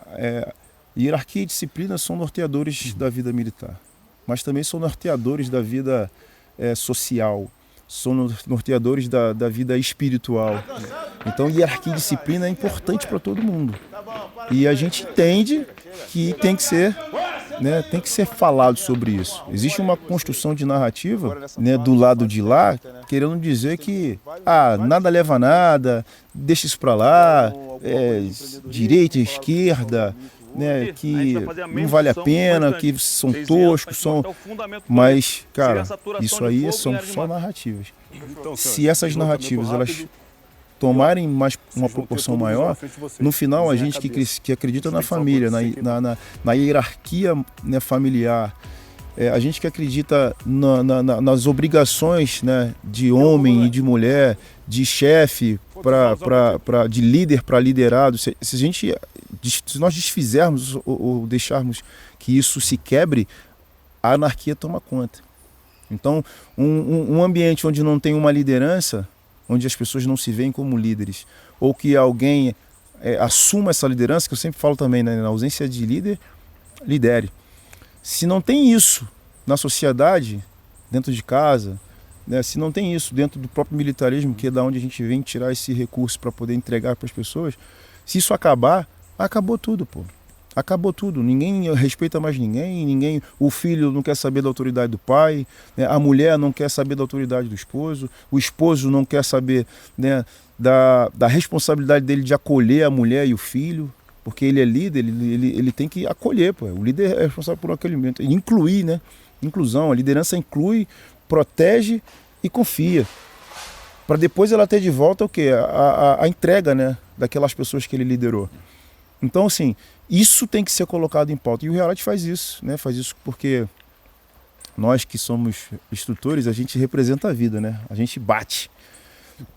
hierarquia e disciplina são norteadores da vida militar, mas também são norteadores da vida social, são norteadores da vida espiritual. Então hierarquia e disciplina é importante para todo mundo. E a gente entende que tem que ser, né, tem que ser falado sobre isso. Existe uma construção de narrativa, né, do lado de lá, querendo dizer que nada leva a nada, deixa isso para lá, direita, esquerda, né, que não vale a pena, que são toscos, mas, cara, isso aí são só narrativas. Se essas narrativas elas tomarem uma proporção maior, no final a gente que acredita na família, na hierarquia, né, familiar, a gente que acredita nas obrigações, né, de homem e de mulher, de chefe de líder para liderado, se nós desfizermos ou deixarmos que isso se quebre, a anarquia toma conta. Então, um ambiente onde não tem uma liderança, onde as pessoas não se veem como líderes, ou que alguém assuma essa liderança, que eu sempre falo também, né, na ausência de líder, lidere. Se não tem isso na sociedade, dentro de casa, né, se não tem isso dentro do próprio militarismo, que é da onde a gente vem tirar esse recurso para poder entregar para as pessoas, se isso acabar, acabou tudo, pô. Acabou tudo, ninguém respeita mais ninguém, o filho não quer saber da autoridade do pai, né? A mulher não quer saber da autoridade do esposo, o esposo não quer saber, né, da responsabilidade dele de acolher a mulher e o filho, porque ele é líder, ele tem que acolher, pô. O líder é responsável por acolhimento, incluir, né? Inclusão, a liderança inclui, protege e confia, para depois ela ter de volta o quê? A entrega, né, daquelas pessoas que ele liderou. Então, assim, isso tem que ser colocado em pauta. E o reality faz isso, né? Faz isso porque nós que somos instrutores, a gente representa a vida, né? A gente bate.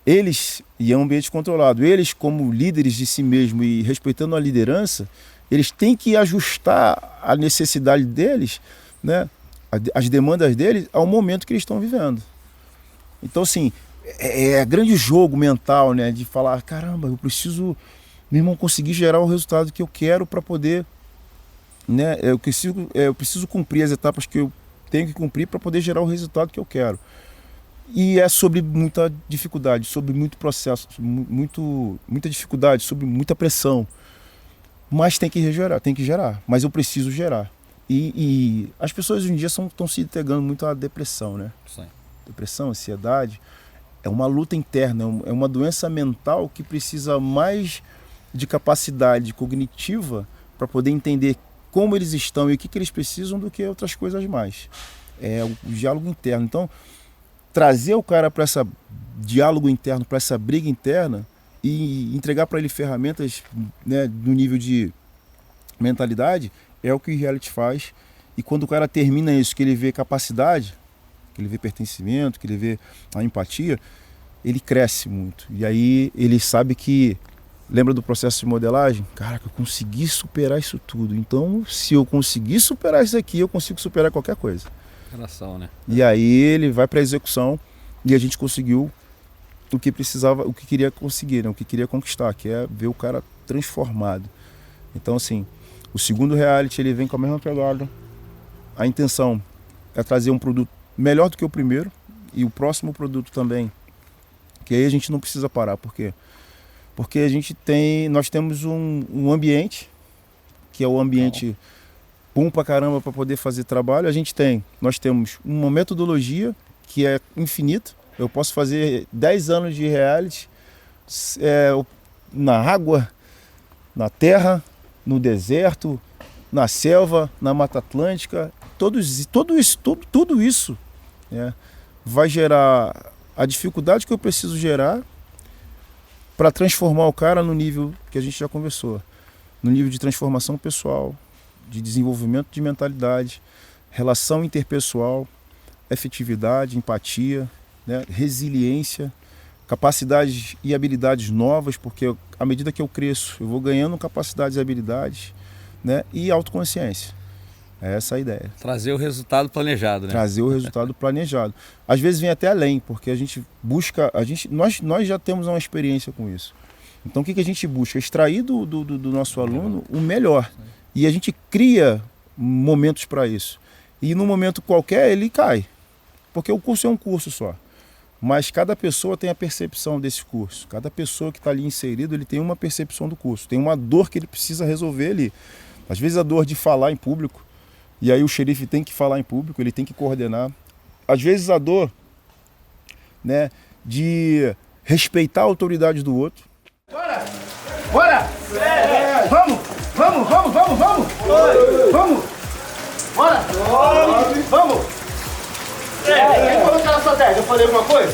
Eles, e é um ambiente controlado, eles como líderes de si mesmo e respeitando a liderança, eles têm que ajustar a necessidade deles, né? As demandas deles ao momento que eles estão vivendo. Então, assim, é grande jogo mental, né? De falar, caramba, eu preciso... meu irmão, conseguir gerar o resultado que eu quero para poder, né, eu preciso cumprir as etapas que eu tenho que cumprir para poder gerar o resultado que eu quero. E é sobre muita dificuldade, sobre muito processo, muita dificuldade, sobre muita pressão. Mas tem que gerar, mas eu preciso gerar. E as pessoas hoje em dia estão se entregando muito à depressão, né? Sim. Depressão, ansiedade, é uma luta interna, é uma doença mental que precisa mais de capacidade cognitiva para poder entender como eles estão e o que eles precisam do que outras coisas mais. É o diálogo interno. Então, trazer o cara para esse diálogo interno, para essa briga interna e entregar para ele ferramentas, né, do nível de mentalidade, é o que o reality faz. E quando o cara termina isso, que ele vê capacidade, que ele vê pertencimento, que ele vê a empatia, ele cresce muito. E aí ele sabe que Lembra do processo de modelagem? Caraca, eu consegui superar isso tudo. Então, se eu conseguir superar isso aqui, eu consigo superar qualquer coisa. Relação, né? E aí ele vai para a execução e a gente conseguiu o que precisava, o que queria conseguir, né? O que queria conquistar, que é ver o cara transformado. Então, assim, o segundo reality ele vem com a mesma pegada. A intenção é trazer um produto melhor do que o primeiro e o próximo produto também. Que aí a gente não precisa parar, por quê? Porque nós temos um ambiente, que é o ambiente bom pra caramba para poder fazer trabalho. Nós temos uma metodologia que é infinita. Eu posso fazer 10 anos de reality na água, na terra, no deserto, na selva, na Mata Atlântica. Tudo isso vai gerar a dificuldade que eu preciso gerar para transformar o cara no nível que a gente já conversou, no nível de transformação pessoal, de desenvolvimento de mentalidade, relação interpessoal, efetividade, empatia, né, resiliência, capacidades e habilidades novas, porque à medida que eu cresço, eu vou ganhando capacidades e habilidades, né, e autoconsciência. É essa a ideia. Trazer o resultado planejado, né? Trazer o resultado planejado. Às vezes vem até além, porque a gente busca, nós já temos uma experiência com isso. Então o que a gente busca? Extrair do nosso aluno o melhor. E a gente cria momentos para isso. E num momento qualquer ele cai. Porque o curso é um curso só. Mas cada pessoa tem a percepção desse curso. Cada pessoa que está ali inserido, ele tem uma percepção do curso. Tem uma dor que ele precisa resolver ali. Às vezes a dor de falar em público. E aí o xerife tem que falar em público, ele tem que coordenar. Às vezes a dor, né, de respeitar a autoridade do outro. Bora! Bora! Vamos! Vamos, vamos, vamos, vamos! Vamos! Bora! Vamos! Quem falou que era sua 10? Eu falei alguma coisa?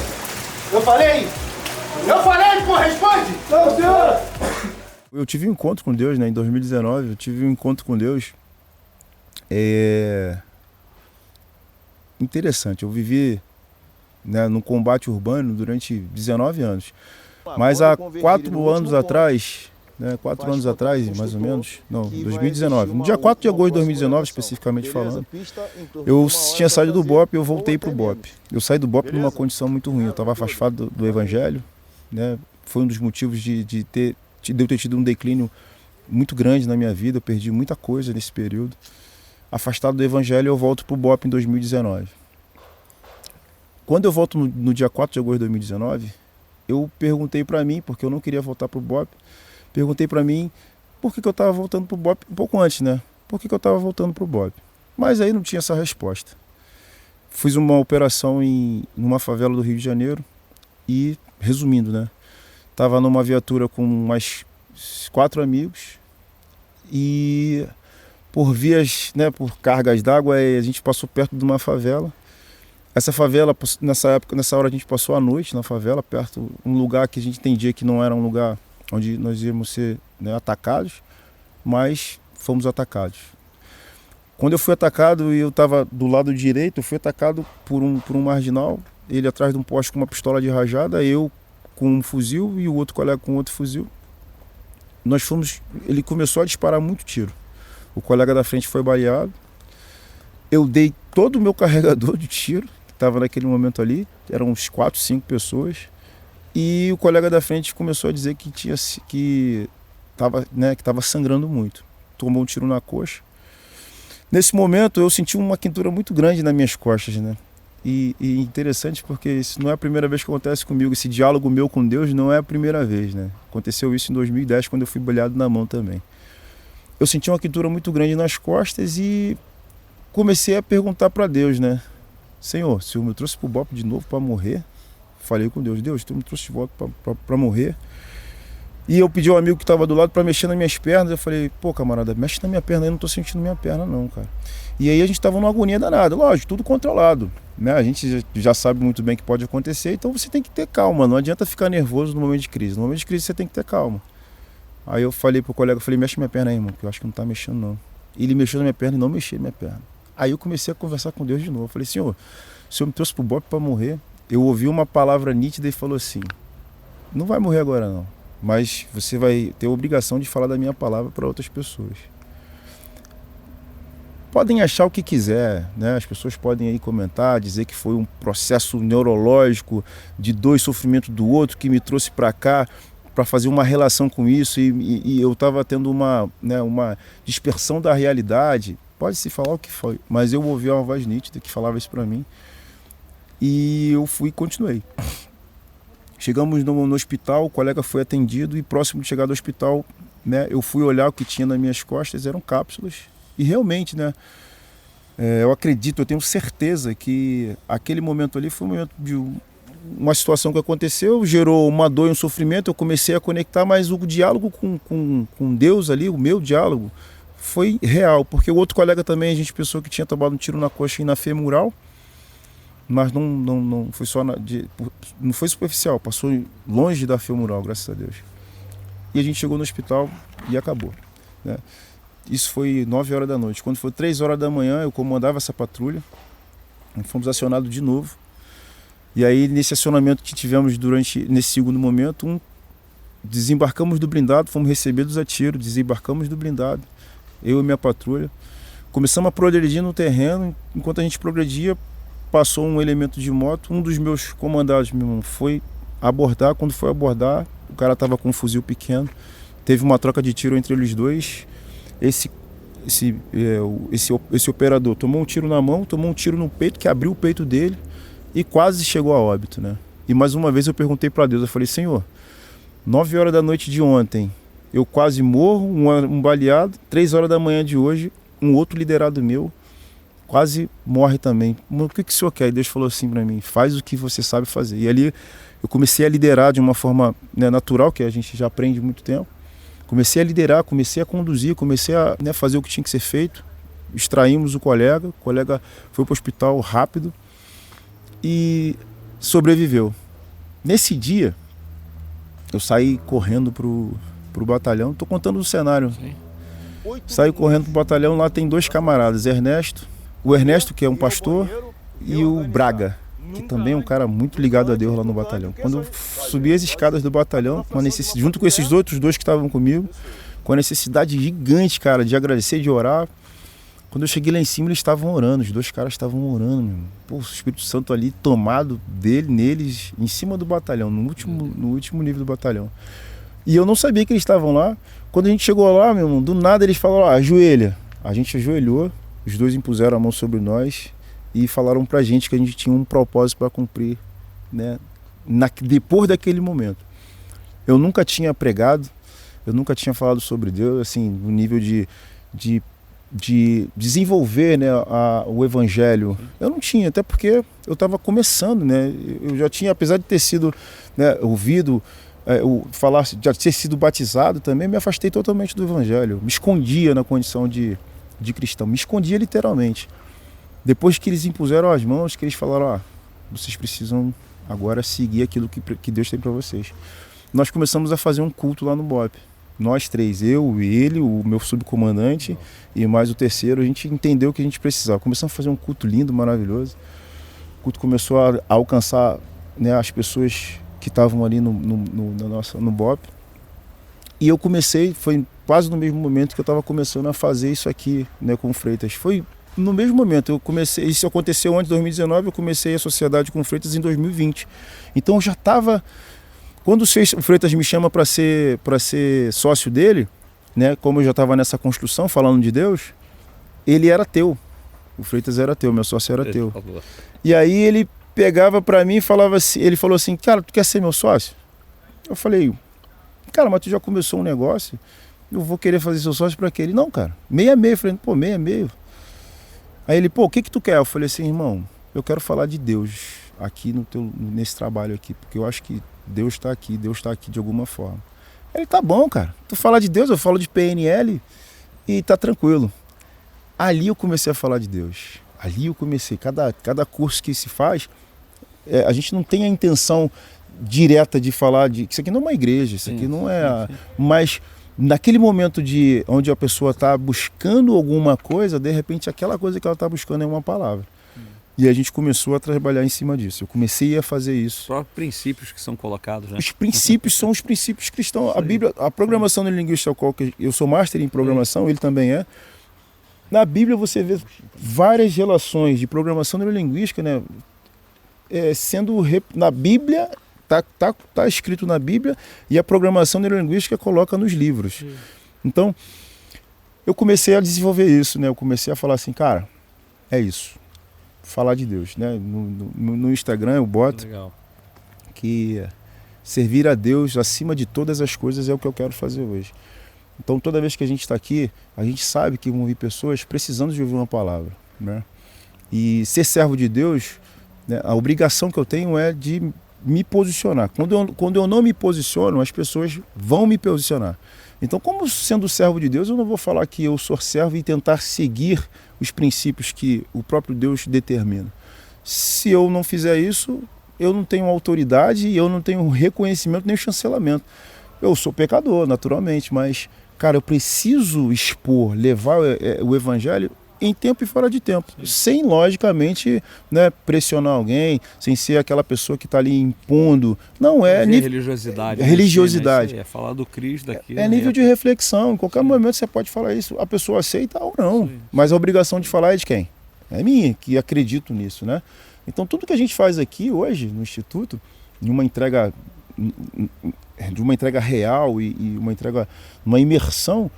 Eu falei? Eu falei, pô, responde! Não, senhor! Eu tive um encontro com Deus, né, em 2019, eu tive um encontro com Deus. Interessante, eu vivi, né, no combate urbano durante 19 anos. Mas há 4 anos atrás, né, 4 anos atrás, mais ou menos, não, 2019, no dia 4 de agosto de 2019, especificamente falando, eu tinha saído do BOPE e eu voltei para o BOPE. Eu saí do BOPE numa condição muito ruim, eu estava afastado do Evangelho, né, foi um dos motivos de eu ter tido um declínio muito grande na minha vida, eu perdi muita coisa nesse período. Afastado do Evangelho, eu volto para o BOPE em 2019. Quando eu volto no dia 4 de agosto de 2019, eu perguntei para mim, porque eu não queria voltar para o BOPE, perguntei para mim por que eu estava voltando para o BOPE, um pouco antes, né? Por que eu estava voltando para o BOPE? Mas aí não tinha essa resposta. Fiz uma operação numa favela do Rio de Janeiro e, resumindo, né? Estava numa viatura com mais 4 amigos e por vias, né, por cargas d'água, a gente passou perto de uma favela. Essa favela, nessa hora a gente passou a noite na favela, perto de um lugar que a gente entendia que não era um lugar onde nós íamos ser, né, atacados, mas fomos atacados. Quando eu fui atacado e eu estava do lado direito, eu fui atacado por um marginal, ele atrás de um poste com uma pistola de rajada, eu com um fuzil e o outro colega com outro fuzil. Ele começou a disparar muito tiro. O colega da frente foi baleado. Eu dei todo o meu carregador de tiro, que estava naquele momento ali, eram uns 4, 5 pessoas. E o colega da frente começou a dizer que estava sangrando muito. Tomou um tiro na coxa. Nesse momento eu senti uma quentura muito grande nas minhas costas, né? E interessante porque isso não é a primeira vez que acontece comigo. Esse diálogo meu com Deus não é a primeira vez, né? Aconteceu isso em 2010, quando eu fui baleado na mão também. Eu senti uma quentura muito grande nas costas e comecei a perguntar para Deus, né? Senhor, se eu me trouxe para o BOPE de novo para morrer, falei com Deus, tu me trouxe de volta para morrer. E eu pedi ao amigo que estava do lado para mexer nas minhas pernas. Eu falei, pô, camarada, mexe na minha perna, eu não estou sentindo minha perna não, cara. E aí a gente estava numa agonia danada, lógico, tudo controlado, né? A gente já sabe muito bem que pode acontecer, então você tem que ter calma, não adianta ficar nervoso no momento de crise. No momento de crise você tem que ter calma. Aí eu falei pro colega, mexe minha perna aí, irmão, que eu acho que não tá mexendo não. Ele mexeu na minha perna e não mexeu na minha perna. Aí eu comecei a conversar com Deus de novo. Eu falei, Senhor, o Senhor me trouxe pro BOPE para morrer. Eu ouvi uma palavra nítida e falou assim, não vai morrer agora não, mas você vai ter a obrigação de falar da minha palavra para outras pessoas. Podem achar o que quiser, né? As pessoas podem aí comentar, dizer que foi um processo neurológico de dois sofrimentos do outro que me trouxe para cá para fazer uma relação com isso e eu estava tendo uma dispersão da realidade. Pode-se falar o que foi, mas eu ouvi uma voz nítida que falava isso para mim e eu fui e continuei. Chegamos no hospital, o colega foi atendido e próximo de chegar do hospital, né, eu fui olhar o que tinha nas minhas costas, eram cápsulas. E realmente, né, eu acredito, eu tenho certeza que aquele momento ali foi um momento de uma situação que aconteceu, gerou uma dor e um sofrimento, eu comecei a conectar, mas o diálogo com Deus ali, o meu diálogo, foi real, porque o outro colega também, a gente pensou que tinha tomado um tiro na coxa e na femoral, mas não foi só não foi superficial, passou longe da femoral, graças a Deus. E a gente chegou no hospital e acabou, né? Isso foi 9 horas da noite. Quando foi 3 horas da manhã, eu comandava essa patrulha. Fomos acionados de novo. E aí, nesse acionamento que tivemos nesse segundo momento, desembarcamos do blindado, fomos recebidos a tiro, desembarcamos do blindado, eu e minha patrulha. Começamos a progredir no terreno. Enquanto a gente progredia, passou um elemento de moto. Um dos meus comandados, meu irmão, foi abordar. Quando foi abordar, o cara estava com um fuzil pequeno. Teve uma troca de tiro entre eles dois. Esse operador tomou um tiro na mão, tomou um tiro no peito, que abriu o peito dele e quase chegou a óbito, né? E mais uma vez eu perguntei para Deus, eu falei, Senhor, 9 horas da noite de ontem, eu quase morro, um baleado, 3 horas da manhã de hoje, um outro liderado meu quase morre também. O que o Senhor quer? E Deus falou assim para mim, faz o que você sabe fazer. E ali eu comecei a liderar de uma forma, né, natural, que a gente já aprende há muito tempo. Comecei a liderar, comecei a conduzir, comecei a, né, fazer o que tinha que ser feito. Extraímos o colega foi para o hospital rápido e sobreviveu. Nesse dia, eu saí correndo pro batalhão, estou contando o cenário. Sim. Saí correndo pro batalhão, lá tem 2 camaradas, o Ernesto, que é um pastor, e o Braga, que também é um cara muito ligado a Deus lá no batalhão. Quando eu subi as escadas do batalhão, junto com esses outros 2 que estavam comigo, com a necessidade gigante, cara, de agradecer, de orar. Quando eu cheguei lá em cima, eles estavam orando, os 2 caras estavam orando, meu. Pô, o Espírito Santo ali tomado neles, em cima do batalhão, no último nível do batalhão. E eu não sabia que eles estavam lá. Quando a gente chegou lá, meu irmão, do nada eles falaram, ajoelha. A gente ajoelhou, os 2 impuseram a mão sobre nós e falaram pra gente que a gente tinha um propósito para cumprir, né, depois daquele momento. Eu nunca tinha pregado, eu nunca tinha falado sobre Deus, assim, no nível de desenvolver, né, o evangelho. Eu não tinha, até porque eu estava começando, né, eu já tinha, apesar de ter sido, né, ouvido, falar, já ter sido batizado também, me afastei totalmente do evangelho, me escondia na condição de cristão, me escondia literalmente. Depois que eles impuseram as mãos, que eles falaram, vocês precisam agora seguir aquilo que Deus tem para vocês. Nós começamos a fazer um culto lá no BOP. Nós 3, eu, ele, o meu subcomandante e mais o terceiro, a gente entendeu o que a gente precisava. Começamos a fazer um culto lindo, maravilhoso. O culto começou a alcançar, né, as pessoas que estavam ali no BOP. E eu comecei, foi quase no mesmo momento que eu estava começando a fazer isso aqui, né, com o Freitas. Foi no mesmo momento, eu comecei, isso aconteceu antes de 2019, eu comecei a sociedade com o Freitas em 2020. Então eu já estava, quando o Freitas me chama para ser sócio dele, né, como eu já estava nessa construção falando de Deus, ele era ateu. O Freitas era ateu, meu sócio era ateu. E aí ele pegava para mim e falava assim, ele falou assim, cara, tu quer ser meu sócio? Eu falei, cara, mas tu já começou um negócio, eu vou querer fazer seu sócio para aquele. Não, cara, 6,5. Eu falei, pô, 6,5. Aí ele, pô, o que tu quer? Eu falei assim, irmão, eu quero falar de Deus aqui nesse trabalho aqui, porque eu acho que Deus está aqui de alguma forma. Ele, tá bom, cara, tu fala de Deus, eu falo de PNL e tá tranquilo. Ali eu comecei a falar de Deus, ali eu comecei, cada curso que se faz, a gente não tem a intenção direta de falar de, isso aqui não é uma igreja, isso aqui não é, mas naquele momento onde a pessoa está buscando alguma coisa, de repente aquela coisa que ela está buscando é uma palavra. E a gente começou a trabalhar em cima disso. Eu comecei a fazer isso. Os próprios princípios que são colocados, né? Os princípios são os princípios cristãos. A Bíblia, a programação neurolinguística, eu sou master em programação, ele também é. Na Bíblia você vê várias relações de programação neurolinguística, né? Na Bíblia, tá escrito na Bíblia, e a programação neurolinguística coloca nos livros. Então, eu comecei a desenvolver isso, né? Eu comecei a falar assim, cara, é isso. Falar de Deus, né? No Instagram eu boto que servir a Deus acima de todas as coisas é o que eu quero fazer hoje. Então, toda vez que a gente está aqui, a gente sabe que vão vir pessoas precisando de ouvir uma palavra, né? E ser servo de Deus, né, a obrigação que eu tenho é de me posicionar. Quando eu não me posiciono, as pessoas vão me posicionar. Então, como sendo servo de Deus, eu não vou falar que eu sou servo e tentar seguir os princípios que o próprio Deus determina. Se eu não fizer isso, eu não tenho autoridade e eu não tenho reconhecimento nem chancelamento. Eu sou pecador, naturalmente, mas, cara, eu preciso expor, levar o evangelho em tempo e fora de tempo, sem, logicamente, né, pressionar alguém, sem ser aquela pessoa que está ali impondo. Não é religiosidade. Religiosidade. Né? É falar do Cristo daqui. É nível de reflexão. Em qualquer momento você pode falar isso. A pessoa aceita ou não. Mas a obrigação de falar é de quem? É minha, que acredito nisso, né? Então tudo que a gente faz aqui hoje no Instituto, de uma entrega real e uma imersão,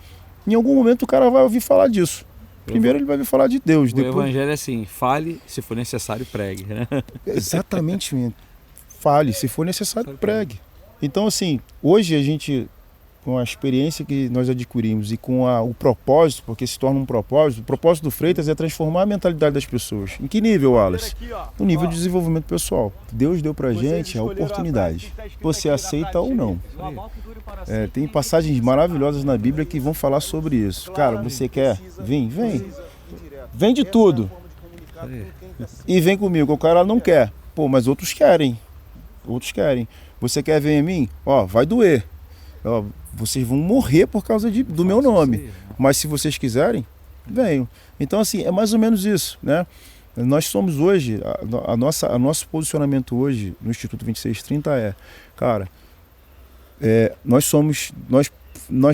em algum momento o cara vai ouvir falar disso. Primeiro ele vai ouvir falar de Deus. O evangelho é assim, fale, se for necessário, pregue. Né? Exatamente, fale, se for necessário, pregue. Então, assim, hoje a gente, com a experiência que nós adquirimos e com o propósito, porque se torna um propósito, o propósito do Freitas é transformar a mentalidade das pessoas. Em que nível, Wallace? No nível de desenvolvimento pessoal. Deus deu pra gente a oportunidade. Você aceita ou não. Tem passagens maravilhosas na Bíblia que vão falar sobre isso. Cara, você quer? Vem. Vem de tudo. E vem comigo. O cara não quer. Pô, mas outros querem. Você quer vir em mim? Ó, vai doer. Ó, vocês vão morrer por causa do meu nome. Mas se vocês quiserem, venham. Então, assim, é mais ou menos isso, né? Nós somos hoje, nosso posicionamento hoje no Instituto 2630 cara, nós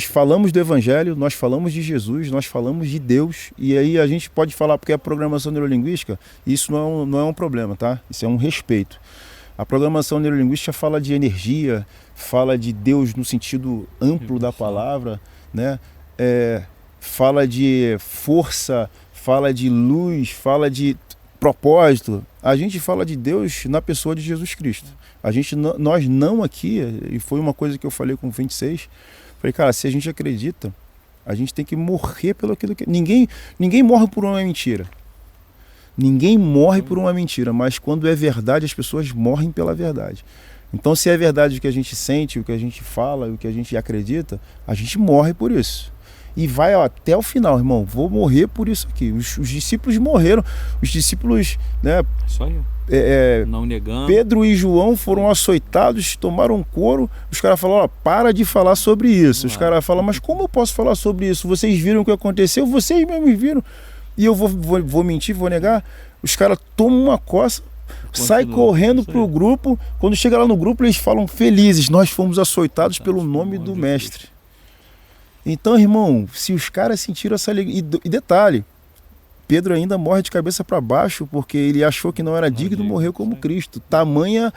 falamos do Evangelho, nós falamos de Jesus, nós falamos de Deus, e aí a gente pode falar, porque a programação neurolinguística, isso não é um problema, tá? Isso é um respeito. A programação neurolinguística fala de energia, fala de Deus no sentido amplo da palavra, né? Fala de força, fala de luz, fala de propósito. A gente fala de Deus na pessoa de Jesus Cristo. Nós não aqui, e foi uma coisa que eu falei com o 26, falei, cara, se a gente acredita, a gente tem que morrer pelo aquilo que... Ninguém morre por uma mentira. Ninguém morre por uma mentira, mas quando é verdade, as pessoas morrem pela verdade. Então, se é verdade o que a gente sente, o que a gente fala, o que a gente acredita, a gente morre por isso. E vai até o final, irmão. Vou morrer por isso aqui. Os discípulos morreram. Os discípulos, né? Isso aí. Não negando. Pedro e João foram açoitados, tomaram couro. Os caras falaram, para de falar sobre isso. Os caras falam, mas como eu posso falar sobre isso? Vocês viram o que aconteceu? Vocês mesmos viram. E eu vou mentir, vou negar? Os caras tomam uma coça, saem correndo pro grupo. Quando chega lá no grupo, eles falam felizes. Nós fomos açoitados pelo nome do Mestre. Então, irmão, se os caras sentiram essa alegria... E detalhe, Pedro ainda morre de cabeça para baixo porque ele achou que não era digno de morrer como Cristo. Tamanha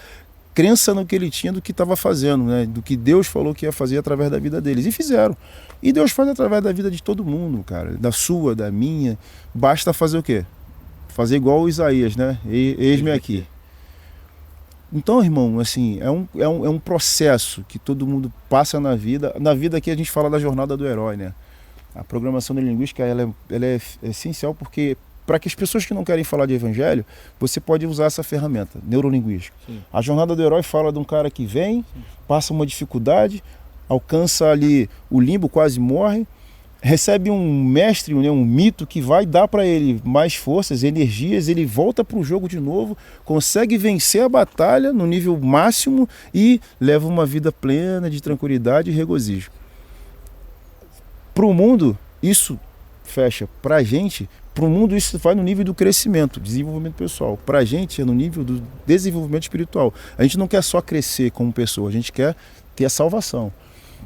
crença no que ele tinha do que estava fazendo, né? Do que Deus falou que ia fazer através da vida deles. E fizeram. E Deus faz através da vida de todo mundo, cara. Da sua, da minha. Basta fazer o quê? Fazer igual o Isaías, né? Eis-me aqui. Então, irmão, assim, é um processo que todo mundo passa na vida. Na vida aqui a gente fala da jornada do herói, né? A programação neurolinguística ela é essencial porque, para que as pessoas que não querem falar de evangelho, você pode usar essa ferramenta, neurolinguística. Sim. A jornada do herói fala de um cara que vem, passa uma dificuldade, alcança ali o limbo, quase morre, recebe um mestre, né, um mito que vai dar para ele mais forças, energias, ele volta para o jogo de novo, consegue vencer a batalha no nível máximo e leva uma vida plena de tranquilidade e regozijo. Para o mundo, isso fecha. Para a gente, Para o mundo isso vai no nível do crescimento, desenvolvimento pessoal. Para a gente é no nível do desenvolvimento espiritual. A gente não quer só crescer como pessoa, a gente quer ter a salvação.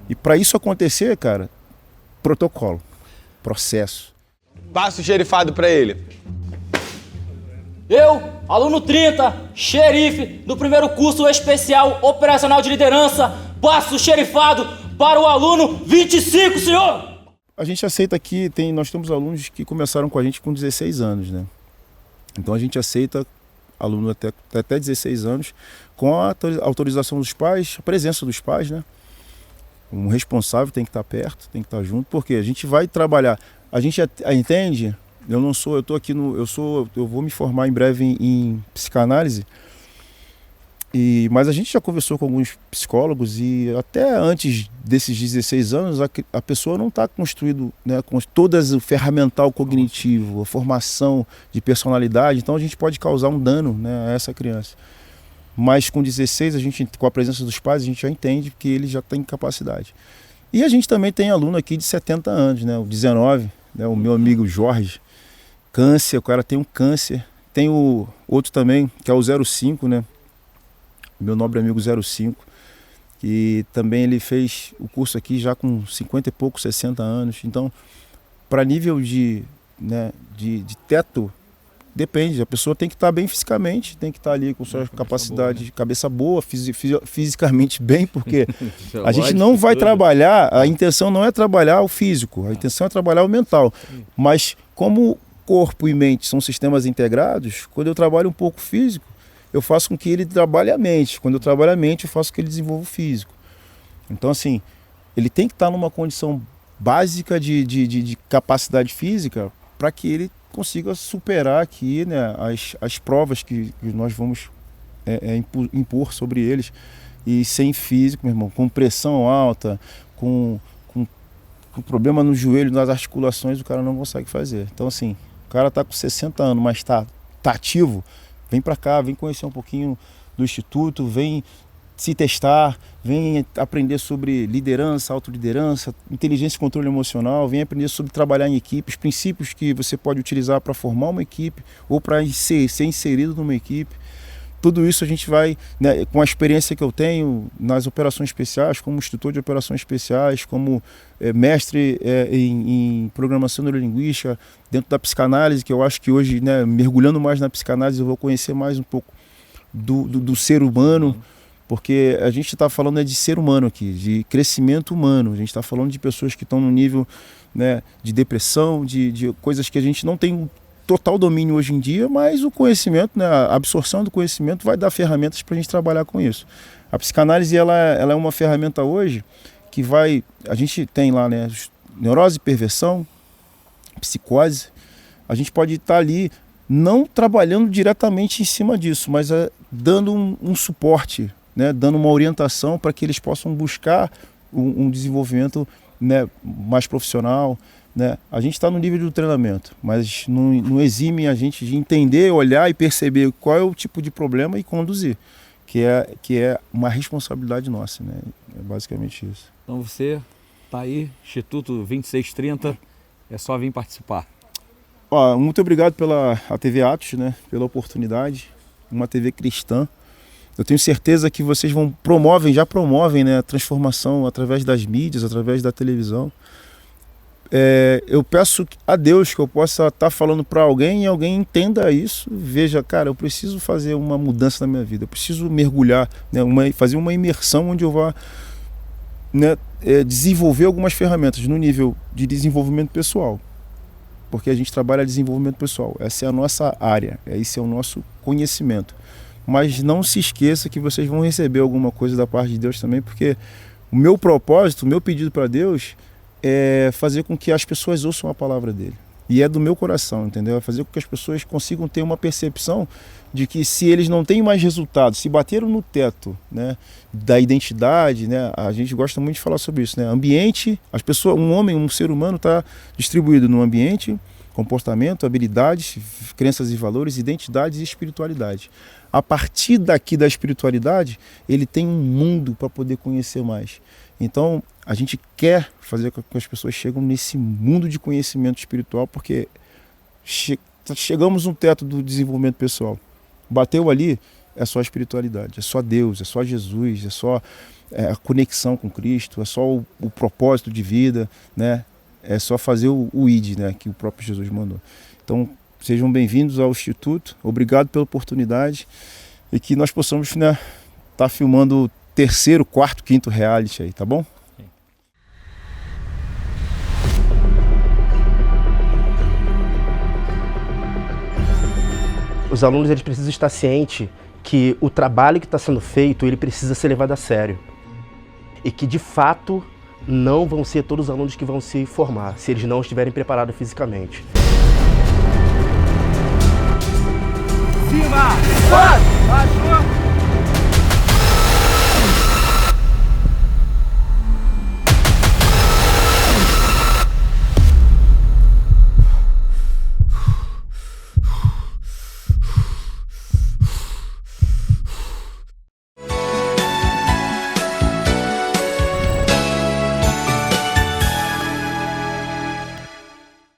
E para isso acontecer, cara, protocolo, processo. Passa o xerifado para ele. Eu, aluno 30, xerife do primeiro curso especial operacional de liderança, passo o xerifado para o aluno 25, senhor! A gente aceita aqui, nós temos alunos que começaram com a gente com 16 anos, né? Então a gente aceita aluno até 16 anos com a autorização dos pais, a presença dos pais, né? Um responsável tem que estar perto, tem que estar junto, porque a gente vai trabalhar. A gente entende, eu vou me formar em breve em psicanálise. Mas a gente já conversou com alguns psicólogos e até antes desses 16 anos a pessoa não está construído, né, com todas o ferramental cognitivo, a formação de personalidade, então a gente pode causar um dano, né, a essa criança. Mas com 16, com a presença dos pais, a gente já entende que ele já tem capacidade. E a gente também tem aluno aqui de 70 anos, né, o 19, né, o meu amigo Jorge, câncer, o cara tem um câncer. Tem o outro também, que é o 05, né? Meu nobre amigo 05, que também ele fez o curso aqui já com 50 e poucos, 60 anos. Então, para nível de teto, depende. A pessoa tem que estar bem fisicamente, tem que estar ali com sua capacidade de cabeça boa, fisicamente bem, porque a gente não vai trabalhar, a intenção não é trabalhar o físico, a intenção é trabalhar o mental. Mas como corpo e mente são sistemas integrados, quando eu trabalho um pouco físico, eu faço com que ele trabalhe a mente. Quando eu trabalho a mente, eu faço com que ele desenvolva o físico. Então, assim, ele tem que estar numa condição básica de capacidade física para que ele consiga superar aqui, né, as provas que nós vamos impor sobre eles. E sem físico, meu irmão, com pressão alta, com problema no joelho, nas articulações, o cara não consegue fazer. Então, assim, o cara está com 60 anos, mas está ativo. Vem para cá, vem conhecer um pouquinho do Instituto, vem se testar, vem aprender sobre liderança, autoliderança, inteligência e controle emocional, vem aprender sobre trabalhar em equipe, os princípios que você pode utilizar para formar uma equipe ou para ser inserido numa equipe. Tudo isso a gente vai, né, com a experiência que eu tenho nas operações especiais, como instrutor de operações especiais, como mestre em programação neurolinguística, dentro da psicanálise, que eu acho que hoje, né, mergulhando mais na psicanálise, eu vou conhecer mais um pouco do ser humano, porque a gente está falando de ser humano aqui, de crescimento humano, a gente está falando de pessoas que estão no nível, né, de depressão, de coisas que a gente não tem total domínio hoje em dia, mas o conhecimento, né, a absorção do conhecimento vai dar ferramentas para a gente trabalhar com isso. A psicanálise ela é uma ferramenta hoje que a gente tem lá, né, neurose, perversão, psicose, a gente pode estar ali não trabalhando diretamente em cima disso, mas dando um suporte, né, dando uma orientação para que eles possam buscar um desenvolvimento, né, mais profissional. Né? A gente está no nível do treinamento, mas não exime a gente de entender, olhar e perceber qual é o tipo de problema e conduzir, que é uma responsabilidade nossa, né? É basicamente isso. Então você está aí, Instituto 2630, é só vir participar. Muito obrigado pela TV Atos, né? Pela oportunidade, uma TV cristã. Eu tenho certeza que vocês já promovem, né, a transformação através das mídias, através da televisão. Eu peço a Deus que eu possa estar falando para alguém e alguém entenda isso, veja, cara, eu preciso fazer uma mudança na minha vida, eu preciso mergulhar, né, fazer uma imersão onde eu vá, né, desenvolver algumas ferramentas no nível de desenvolvimento pessoal, porque a gente trabalha desenvolvimento pessoal, essa é a nossa área, esse é o nosso conhecimento, mas não se esqueça que vocês vão receber alguma coisa da parte de Deus também, porque o meu propósito, o meu pedido para Deus é fazer com que as pessoas ouçam a palavra dele. E é do meu coração, entendeu? É fazer com que as pessoas consigam ter uma percepção de que se eles não têm mais resultados, se bateram no teto, né, da identidade, né, a gente gosta muito de falar sobre isso, né? Ambiente, as pessoas, um ser humano está distribuído no ambiente, comportamento, habilidades, crenças e valores, identidades e espiritualidade. A partir daqui da espiritualidade, ele tem um mundo para poder conhecer mais. Então, a gente quer fazer com que as pessoas cheguem nesse mundo de conhecimento espiritual, porque chegamos no teto do desenvolvimento pessoal. Bateu ali, é só espiritualidade, é só Deus, é só Jesus, é só a conexão com Cristo, é só o propósito de vida, né? É só fazer o ID, né? Que o próprio Jesus mandou. Então, sejam bem-vindos ao Instituto, obrigado pela oportunidade e que nós possamos, né, tá filmando o 3º, 4º, 5º reality aí, tá bom? Os alunos eles precisam estar cientes que o trabalho que está sendo feito ele precisa ser levado a sério e que de fato não vão ser todos os alunos que vão se formar se eles não estiverem preparados fisicamente. Cima! Baixo!